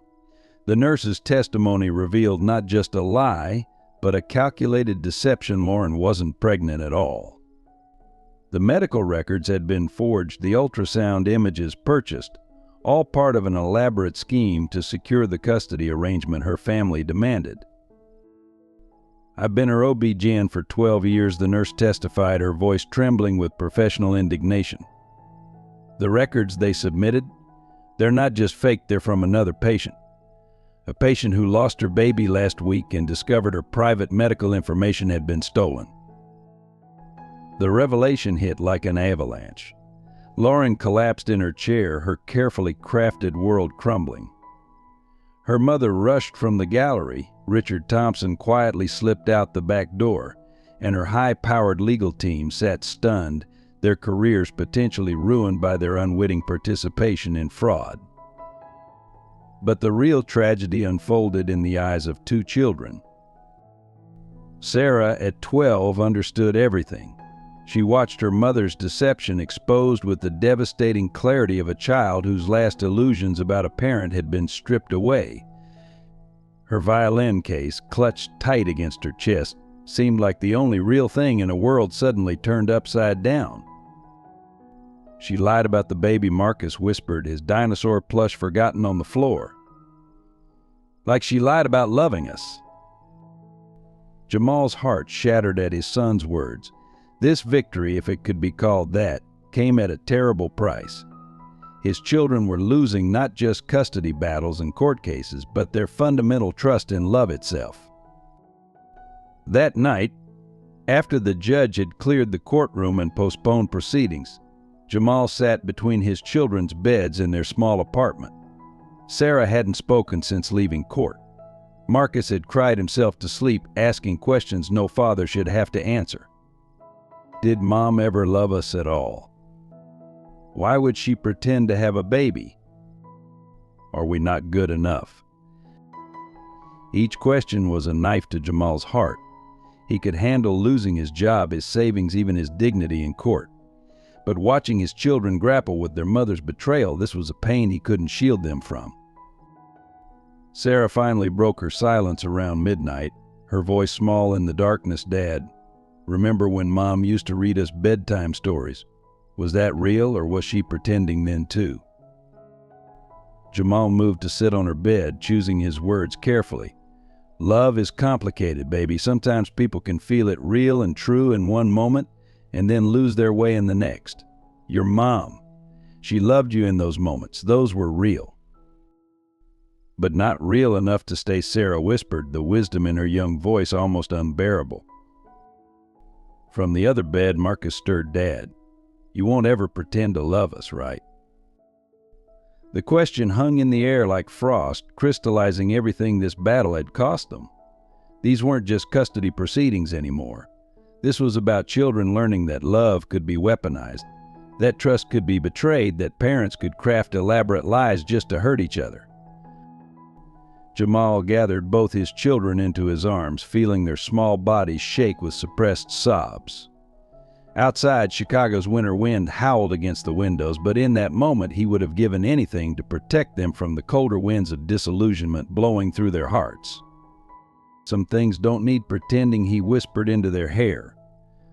The nurse's testimony revealed not just a lie, but a calculated deception. Lauren wasn't pregnant at all. The medical records had been forged, the ultrasound images purchased, all part of an elaborate scheme to secure the custody arrangement her family demanded. "I've been her OB-GYN for 12 years, the nurse testified, her voice trembling with professional indignation. "The records they submitted, they're not just fake, they're from another patient. A patient who lost her baby last week and discovered her private medical information had been stolen." The revelation hit like an avalanche. Lauren collapsed in her chair, her carefully crafted world crumbling. Her mother rushed from the gallery. Richard Thompson quietly slipped out the back door, and her high-powered legal team sat stunned, their careers potentially ruined by their unwitting participation in fraud. But the real tragedy unfolded in the eyes of two children. Sarah, at 12, understood everything. She watched her mother's deception exposed with the devastating clarity of a child whose last illusions about a parent had been stripped away. Her violin case, clutched tight against her chest, seemed like the only real thing in a world suddenly turned upside down. "She lied about the baby," Marcus whispered, his dinosaur plush forgotten on the floor. "Like she lied about loving us." Jamal's heart shattered at his son's words. This victory, if it could be called that, came at a terrible price. His children were losing not just custody battles and court cases, but their fundamental trust in love itself. That night, after the judge had cleared the courtroom and postponed proceedings, Jamal sat between his children's beds in their small apartment. Sarah hadn't spoken since leaving court. Marcus had cried himself to sleep, asking questions no father should have to answer. Did Mom ever love us at all? Why would she pretend to have a baby? Are we not good enough? Each question was a knife to Jamal's heart. He could handle losing his job, his savings, even his dignity in court. But watching his children grapple with their mother's betrayal, this was a pain he couldn't shield them from. Sarah finally broke her silence around midnight, her voice small in the darkness. "Dad, remember when Mom used to read us bedtime stories? Was that real, or was she pretending then too?" Jamal moved to sit on her bed, choosing his words carefully. "Love is complicated, baby. Sometimes people can feel it real and true in one moment and then lose their way in the next. Your mom, she loved you in those moments. Those were real." "But not real enough to stay," Sarah whispered, the wisdom in her young voice almost unbearable. From the other bed, Marcus stirred. "Dad, you won't ever pretend to love us, right?" The question hung in the air like frost, crystallizing everything this battle had cost them. These weren't just custody proceedings anymore. This was about children learning that love could be weaponized, that trust could be betrayed, that parents could craft elaborate lies just to hurt each other. Jamal gathered both his children into his arms, feeling their small bodies shake with suppressed sobs. Outside, Chicago's winter wind howled against the windows, but in that moment he would have given anything to protect them from the colder winds of disillusionment blowing through their hearts. "Some things don't need pretending," he whispered into their hair.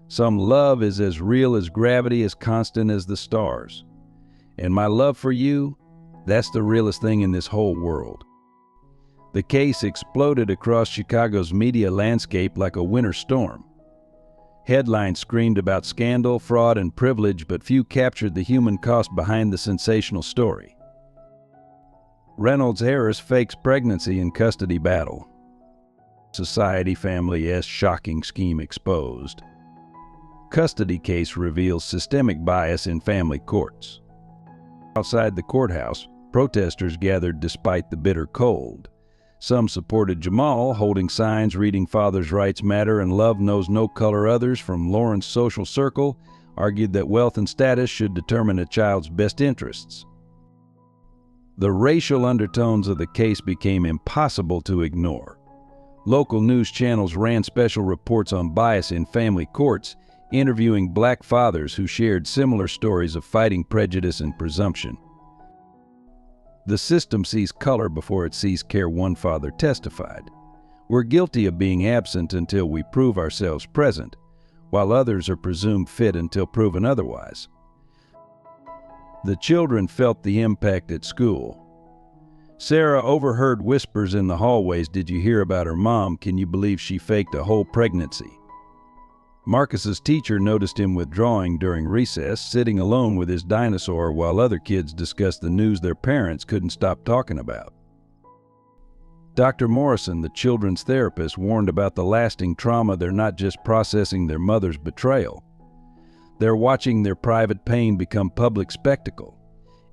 "Some love is as real as gravity, as constant as the stars. And my love for you, that's the realest thing in this whole world." The case exploded across Chicago's media landscape like a winter storm. Headlines screamed about scandal, fraud, and privilege, but few captured the human cost behind the sensational story. Reynolds heiress fakes pregnancy in custody battle. Society family's shocking scheme exposed. Custody case reveals systemic bias in family courts. Outside the courthouse, protesters gathered despite the bitter cold. Some supported Jamal, holding signs reading "Father's Rights Matter" and "Love Knows No Color." Others, from Lauren's social circle, argued that wealth and status should determine a child's best interests. The racial undertones of the case became impossible to ignore. Local news channels ran special reports on bias in family courts, interviewing black fathers who shared similar stories of fighting prejudice and presumption. "The system sees color before it sees care," one father testified. "We're guilty of being absent until we prove ourselves present, while others are presumed fit until proven otherwise." The children felt the impact at school. Sarah overheard whispers in the hallways. "Did you hear about her mom? Can you believe she faked a whole pregnancy?" Marcus's teacher noticed him withdrawing during recess, sitting alone with his dinosaur while other kids discussed the news their parents couldn't stop talking about. Dr. Morrison, the children's therapist, warned about the lasting trauma. They're not just processing their mother's betrayal. They're watching their private pain become public spectacle.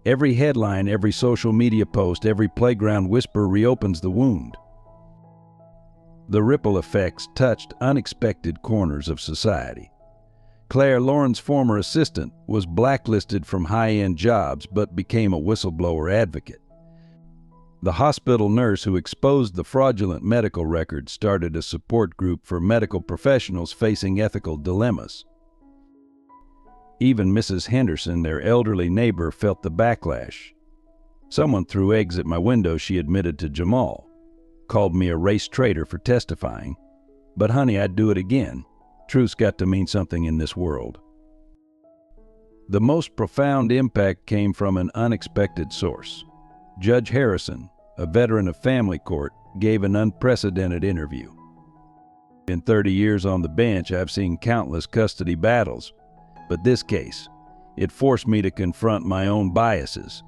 Every headline, every social media post, every playground whisper reopens the wound. The ripple effects touched unexpected corners of society. Claire, Lauren's former assistant, was blacklisted from high-end jobs but became a whistleblower advocate. The hospital nurse who exposed the fraudulent medical records started a support group for medical professionals facing ethical dilemmas. Even Mrs. Henderson, their elderly neighbor, felt the backlash. "Someone threw eggs at my window," she admitted to Jamal. "Called me a race traitor for testifying. But honey, I'd do it again. Truth's got to mean something in this world." The most profound impact came from an unexpected source. Judge Harrison, a veteran of family court, gave an unprecedented interview. "In 30 years on the bench, I've seen countless custody battles. But this case, it forced me to confront my own biases.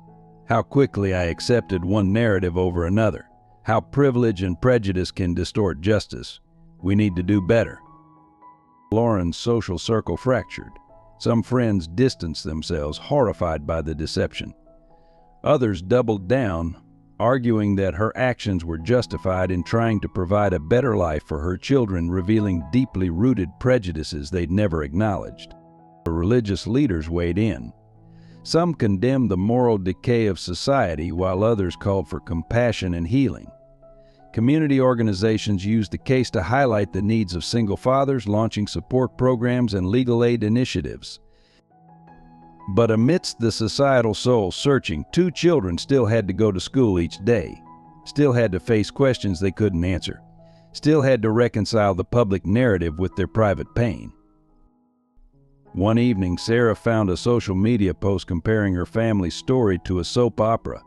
How quickly I accepted one narrative over another. How privilege and prejudice can distort justice. We need to do better." Lauren's social circle fractured. Some friends distanced themselves, horrified by the deception. Others doubled down, arguing that her actions were justified in trying to provide a better life for her children, revealing deeply rooted prejudices they'd never acknowledged. The religious leaders weighed in. Some condemned the moral decay of society, while others called for compassion and healing. Community organizations used the case to highlight the needs of single fathers, launching support programs and legal aid initiatives. But amidst the societal soul-searching, 2 children still had to go to school each day, still had to face questions they couldn't answer, still had to reconcile the public narrative with their private pain. One evening, Sarah found a social media post comparing her family's story to a soap opera.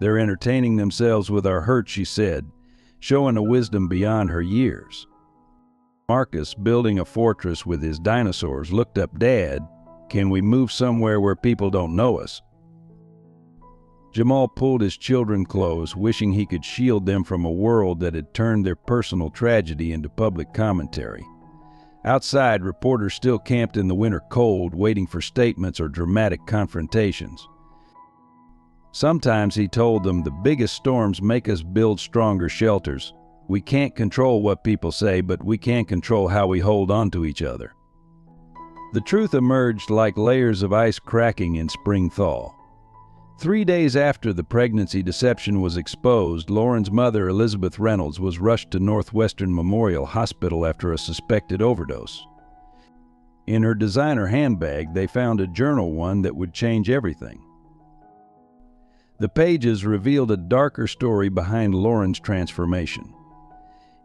"They're entertaining themselves with our hurt," she said, showing a wisdom beyond her years. Marcus, building a fortress with his dinosaurs, looked up. "Dad, can we move somewhere where people don't know us?" Jamal pulled his children close, wishing he could shield them from a world that had turned their personal tragedy into public commentary. Outside, reporters still camped in the winter cold, waiting for statements or dramatic confrontations. Sometimes, he told them, the biggest storms make us build stronger shelters. We can't control what people say, but we can control how we hold on to each other. The truth emerged like layers of ice cracking in spring thaw. 3 days after the pregnancy deception was exposed, Lauren's mother, Elizabeth Reynolds, was rushed to Northwestern Memorial Hospital after a suspected overdose. In her designer handbag, they found a journal, one that would change everything. The pages revealed a darker story behind Lauren's transformation.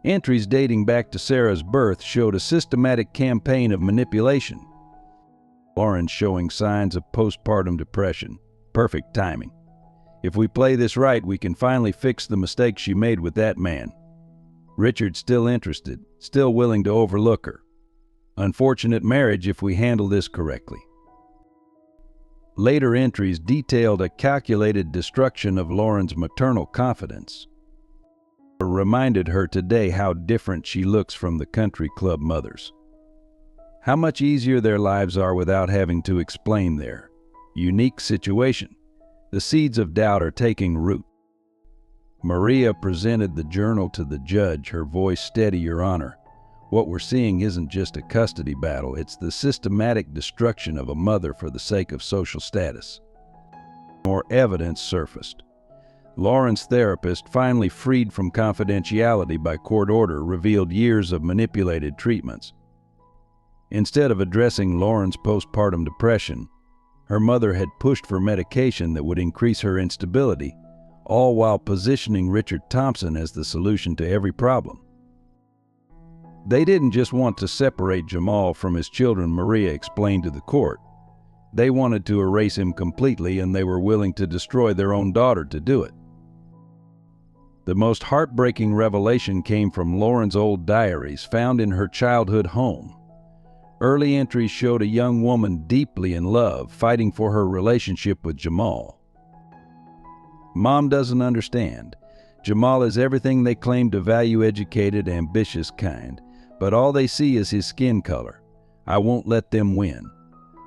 Entries dating back to Sarah's birth showed a systematic campaign of manipulation. Lauren showing signs of postpartum depression. Perfect timing. If we play this right, we can finally fix the mistake she made with that man. Richard still interested, still willing to overlook her. Unfortunate marriage if we handle this correctly. Later entries detailed a calculated destruction of Lauren's maternal confidence. It reminded her today how different she looks from the country club mothers. How much easier their lives are without having to explain their unique situation. The seeds of doubt are taking root. Maria presented the journal to the judge, her voice steady. Your Honor, what we're seeing isn't just a custody battle, it's the systematic destruction of a mother for the sake of social status. More evidence surfaced. Lauren's therapist, finally freed from confidentiality by court order, revealed years of manipulated treatments. Instead of addressing Lauren's postpartum depression, her mother had pushed for medication that would increase her instability, all while positioning Richard Thompson as the solution to every problem. They didn't just want to separate Jamal from his children, Maria explained to the court. They wanted to erase him completely, and they were willing to destroy their own daughter to do it. The most heartbreaking revelation came from Lauren's old diaries found in her childhood home. Early entries showed a young woman deeply in love, fighting for her relationship with Jamal. Mom doesn't understand. Jamal is everything they claim to value: educated, ambitious, kind. But all they see is his skin color. I won't let them win.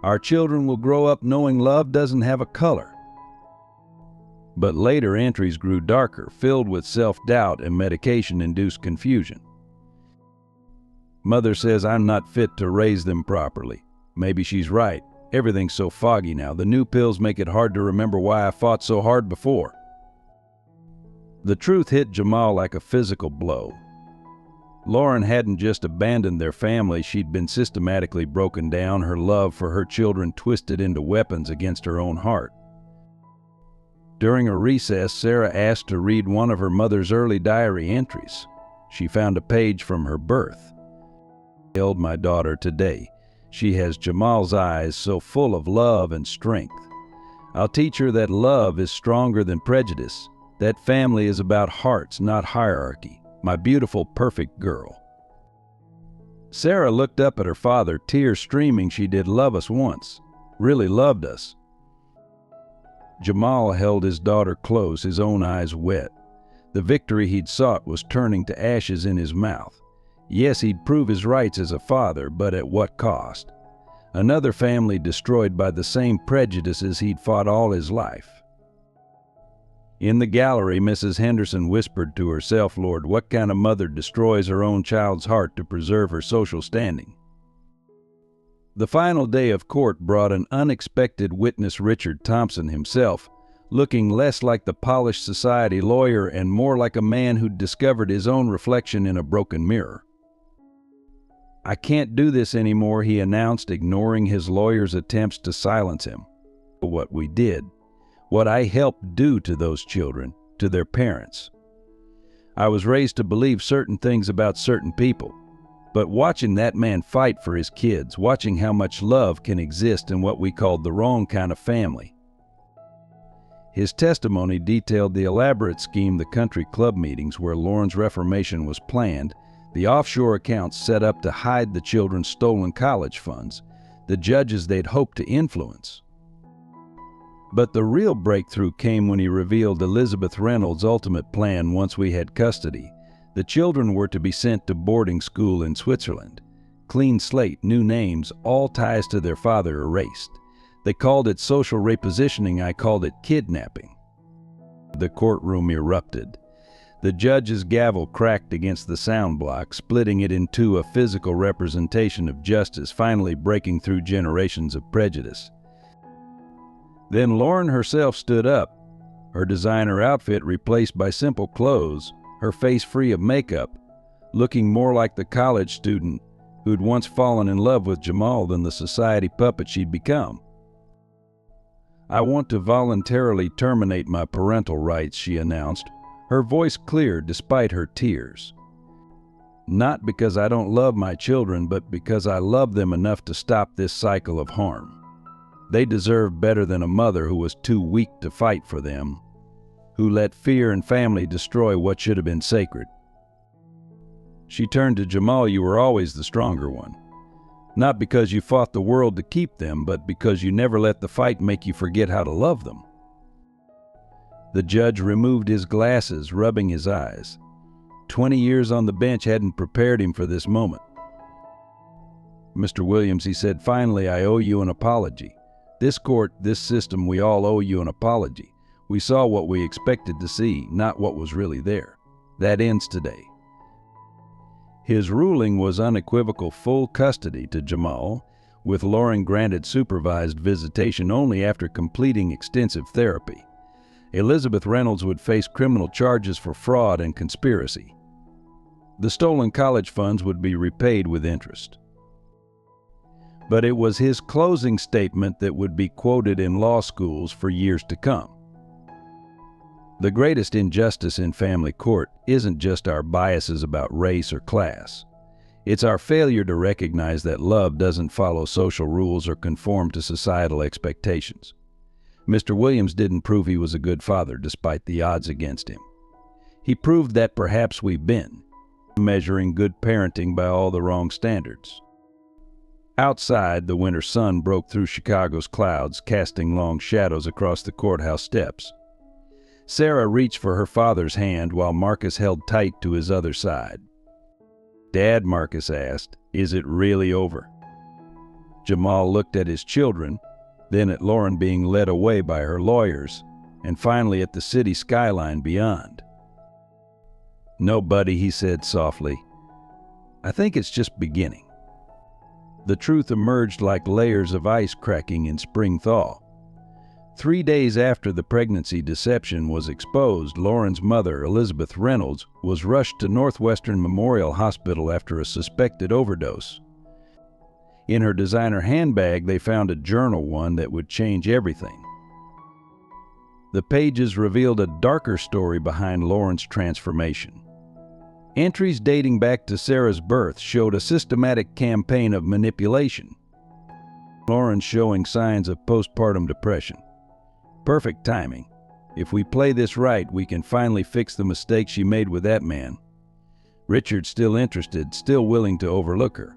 Our children will grow up knowing love doesn't have a color. But later entries grew darker, filled with self-doubt and medication-induced confusion. Mother says I'm not fit to raise them properly. Maybe she's right. Everything's so foggy now. The new pills make it hard to remember why I fought so hard before. The truth hit Jamal like a physical blow. Lauren hadn't just abandoned their family, she'd been systematically broken down, her love for her children twisted into weapons against her own heart. During a recess, Sarah asked to read one of her mother's early diary entries. She found a page from her birth. I held my daughter today. She has Jamal's eyes, so full of love and strength. I'll teach her that love is stronger than prejudice, that family is about hearts, not hierarchy. My beautiful, perfect girl. Sarah looked up at her father, tears streaming. She did love us once, really loved us. Jamal held his daughter close, his own eyes wet. The victory he'd sought was turning to ashes in his mouth. Yes, he'd prove his rights as a father, but at what cost? Another family destroyed by the same prejudices he'd fought all his life. In the gallery, Mrs. Henderson whispered to herself, Lord, what kind of mother destroys her own child's heart to preserve her social standing? The final day of court brought an unexpected witness, Richard Thompson himself, looking less like the polished society lawyer and more like a man who'd discovered his own reflection in a broken mirror. I can't do this anymore, he announced, ignoring his lawyer's attempts to silence him. But what we did, what I helped do to those children, to their parents. I was raised to believe certain things about certain people, but watching that man fight for his kids, watching how much love can exist in what we called the wrong kind of family. His testimony detailed the elaborate scheme, the country club meetings where Lauren's reformation was planned, the offshore accounts set up to hide the children's stolen college funds, the judges they'd hoped to influence. But the real breakthrough came when he revealed Elizabeth Reynolds' ultimate plan once we had custody. The children were to be sent to boarding school in Switzerland. Clean slate, new names, all ties to their father erased. They called it social repositioning, I called it kidnapping. The courtroom erupted. The judge's gavel cracked against the sound block, splitting it in two, a physical representation of justice, finally breaking through generations of prejudice. Then Lauren herself stood up, her designer outfit replaced by simple clothes, her face free of makeup, looking more like the college student who'd once fallen in love with Jamal than the society puppet she'd become. I want to voluntarily terminate my parental rights, she announced, her voice clear despite her tears. Not because I don't love my children, but because I love them enough to stop this cycle of harm. They deserve better than a mother who was too weak to fight for them, who let fear and family destroy what should have been sacred. She turned to Jamal, you were always the stronger one. Not because you fought the world to keep them, but because you never let the fight make you forget how to love them. The judge removed his glasses, rubbing his eyes. 20 years on the bench hadn't prepared him for this moment. "Mr. Williams," he said, "finally, I owe you an apology. This court, this system, we all owe you an apology. We saw what we expected to see, not what was really there. That ends today." His ruling was unequivocal full custody to Jamal, with Lauren granted supervised visitation only after completing extensive therapy. Elizabeth Reynolds would face criminal charges for fraud and conspiracy. The stolen college funds would be repaid with interest. But it was his closing statement that would be quoted in law schools for years to come. The greatest injustice in family court isn't just our biases about race or class. It's our failure to recognize that love doesn't follow social rules or conform to societal expectations. Mr. Williams didn't prove he was a good father despite the odds against him. He proved that perhaps we've been measuring good parenting by all the wrong standards. Outside, the winter sun broke through Chicago's clouds, casting long shadows across the courthouse steps. Sarah reached for her father's hand while Marcus held tight to his other side. "Dad," Marcus asked, "is it really over?" Jamal looked at his children, then at Lauren being led away by her lawyers, and finally at the city skyline beyond. "No, buddy," he said softly. "I think it's just beginning." The truth emerged like layers of ice cracking in spring thaw. 3 days after the pregnancy deception was exposed, Lauren's mother, Elizabeth Reynolds, was rushed to Northwestern Memorial Hospital after a suspected overdose. In her designer handbag, they found a journal, one that would change everything. The pages revealed a darker story behind Lauren's transformation. Entries dating back to Sarah's birth showed a systematic campaign of manipulation. Lauren showing signs of postpartum depression. Perfect timing. If we play this right, we can finally fix the mistake she made with that man. Richard's still interested, still willing to overlook her.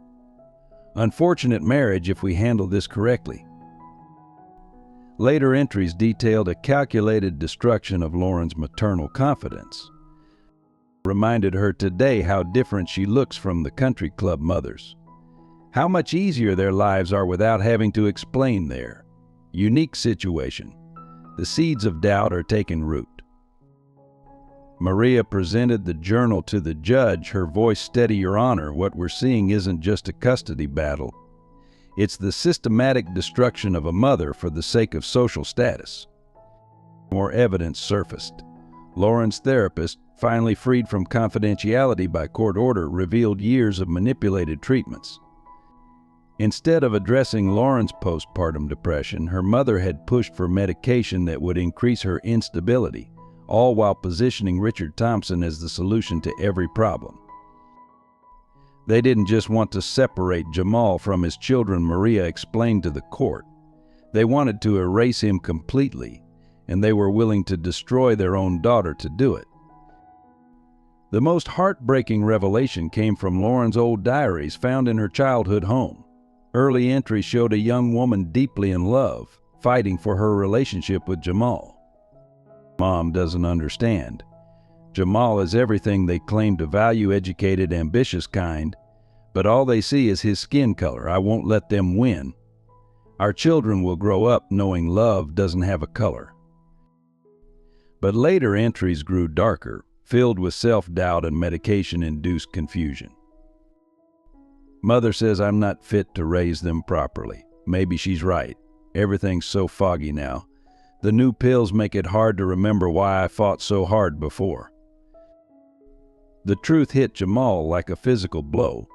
Unfortunate marriage if we handle this correctly. Later entries detailed a calculated destruction of Lauren's maternal confidence. Reminded her today how different she looks from the country club mothers. How much easier their lives are without having to explain their unique situation. The seeds of doubt are taking root. Maria presented the journal to the judge, her voice steady. "Your Honor, what we're seeing isn't just a custody battle. It's the systematic destruction of a mother for the sake of social status." More evidence surfaced. Lauren's therapist, finally freed from confidentiality by court order, revealed years of manipulated treatments. Instead of addressing Lauren's postpartum depression, her mother had pushed for medication that would increase her instability, all while positioning Richard Thompson as the solution to every problem. They didn't just want to separate Jamal from his children, Maria explained to the court. They wanted to erase him completely, and they were willing to destroy their own daughter to do it. The most heartbreaking revelation came from Lauren's old diaries found in her childhood home. Early entries showed a young woman deeply in love, fighting for her relationship with Jamal. "Mom doesn't understand. Jamal is everything they claim to value, educated, ambitious kind, but all they see is his skin color. I won't let them win. Our children will grow up knowing love doesn't have a color." But later entries grew darker, filled with self-doubt and medication-induced confusion. "Mother says I'm not fit to raise them properly. Maybe she's right. Everything's so foggy now. The new pills make it hard to remember why I fought so hard before." The truth hit Jamal like a physical blow.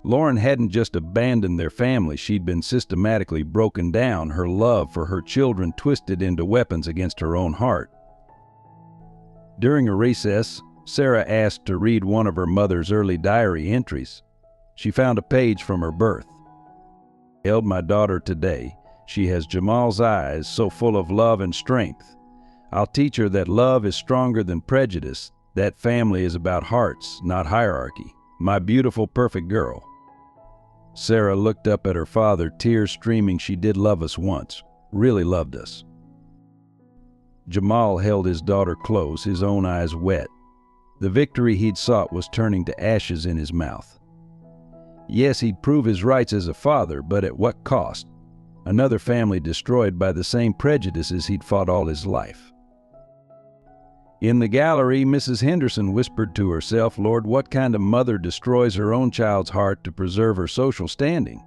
Lauren hadn't just abandoned their family, she'd been systematically broken down, her love for her children twisted into weapons against her own heart. During a recess, Sarah asked to read one of her mother's early diary entries. She found a page from her birth. "I held my daughter today. She has Jamal's eyes, so full of love and strength. I'll teach her that love is stronger than prejudice, that family is about hearts, not hierarchy. My beautiful, perfect girl." Sarah looked up at her father, tears streaming. She did love us once, really loved us. Jamal held his daughter close, his own eyes wet. The victory he'd sought was turning to ashes in his mouth. Yes, he'd prove his rights as a father, but at what cost? Another family destroyed by the same prejudices he'd fought all his life. In the gallery, Mrs. Henderson whispered to herself, "Lord, what kind of mother destroys her own child's heart to preserve her social standing?"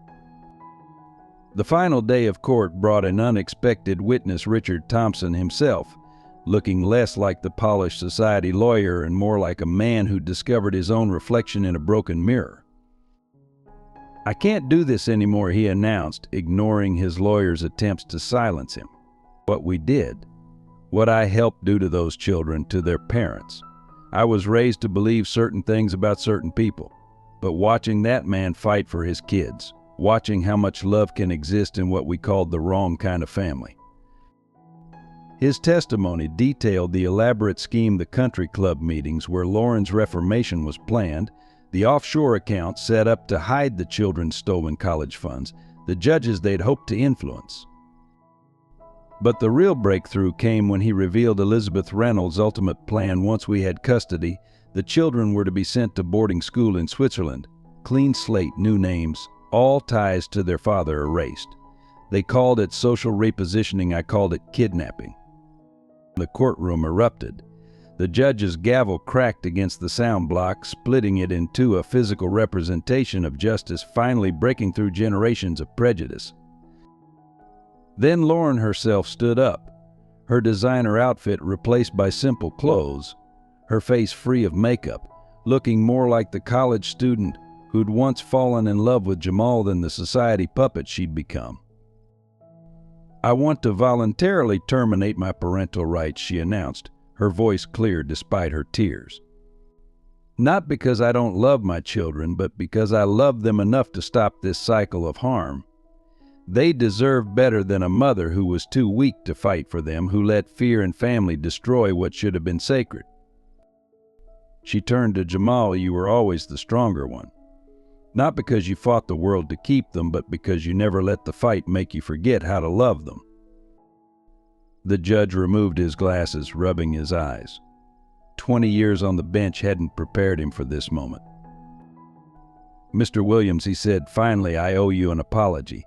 The final day of court brought an unexpected witness, Richard Thompson himself, looking less like the polished society lawyer and more like a man who discovered his own reflection in a broken mirror. "I can't do this anymore," he announced, ignoring his lawyer's attempts to silence him. "What we did, what I helped do to those children, to their parents. I was raised to believe certain things about certain people, but watching that man fight for his kids, watching how much love can exist in what we called the wrong kind of family." His testimony detailed the elaborate scheme, the country club meetings where Lauren's reformation was planned, the offshore accounts set up to hide the children's stolen college funds, the judges they'd hoped to influence. But the real breakthrough came when he revealed Elizabeth Reynolds' ultimate plan. Once we had custody, the children were to be sent to boarding school in Switzerland. Clean slate, new names, all ties to their father erased. They called it social repositioning, I called it kidnapping. The courtroom erupted. The judge's gavel cracked against the sound block, splitting it in two, a physical representation of justice finally breaking through generations of prejudice. Then Lauren herself stood up, her designer outfit replaced by simple clothes, her face free of makeup, looking more like the college student who'd once fallen in love with Jamal than the society puppet she'd become. "I want to voluntarily terminate my parental rights," she announced, her voice clear despite her tears. "Not because I don't love my children, but because I love them enough to stop this cycle of harm. They deserve better than a mother who was too weak to fight for them, who let fear and family destroy what should have been sacred." She turned to Jamal. "You were always the stronger one. Not because you fought the world to keep them, but because you never let the fight make you forget how to love them." The judge removed his glasses, rubbing his eyes. 20 years on the bench hadn't prepared him for this moment. "Mr. Williams," he said, "finally I owe you an apology.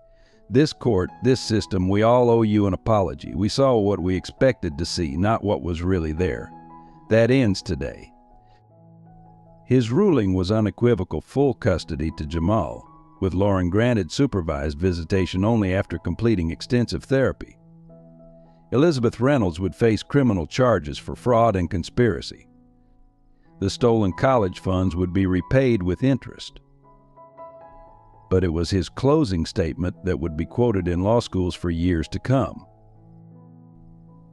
This court, this system, we all owe you an apology. We saw what we expected to see, not what was really there. That ends today." His ruling was unequivocal: full custody to Jamal, with Lauren granted supervised visitation only after completing extensive therapy. Elizabeth Reynolds would face criminal charges for fraud and conspiracy. The stolen college funds would be repaid with interest. But it was his closing statement that would be quoted in law schools for years to come.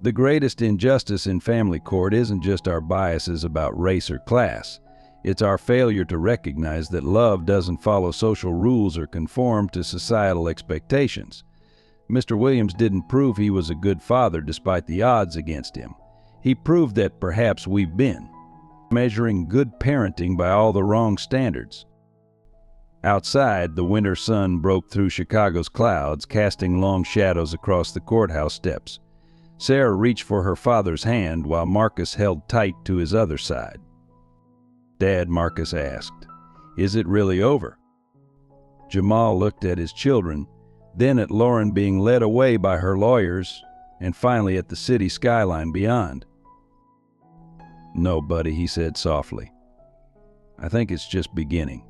"The greatest injustice in family court isn't just our biases about race or class. It's our failure to recognize that love doesn't follow social rules or conform to societal expectations. Mr. Williams didn't prove he was a good father despite the odds against him. He proved that perhaps we've been measuring good parenting by all the wrong standards." Outside, the winter sun broke through Chicago's clouds, casting long shadows across the courthouse steps. Sarah reached for her father's hand while Marcus held tight to his other side. "Dad," Marcus asked, "is it really over?" Jamal looked at his children, then at Lauren being led away by her lawyers, and finally at the city skyline beyond. "No, buddy," he said softly. "I think it's just beginning."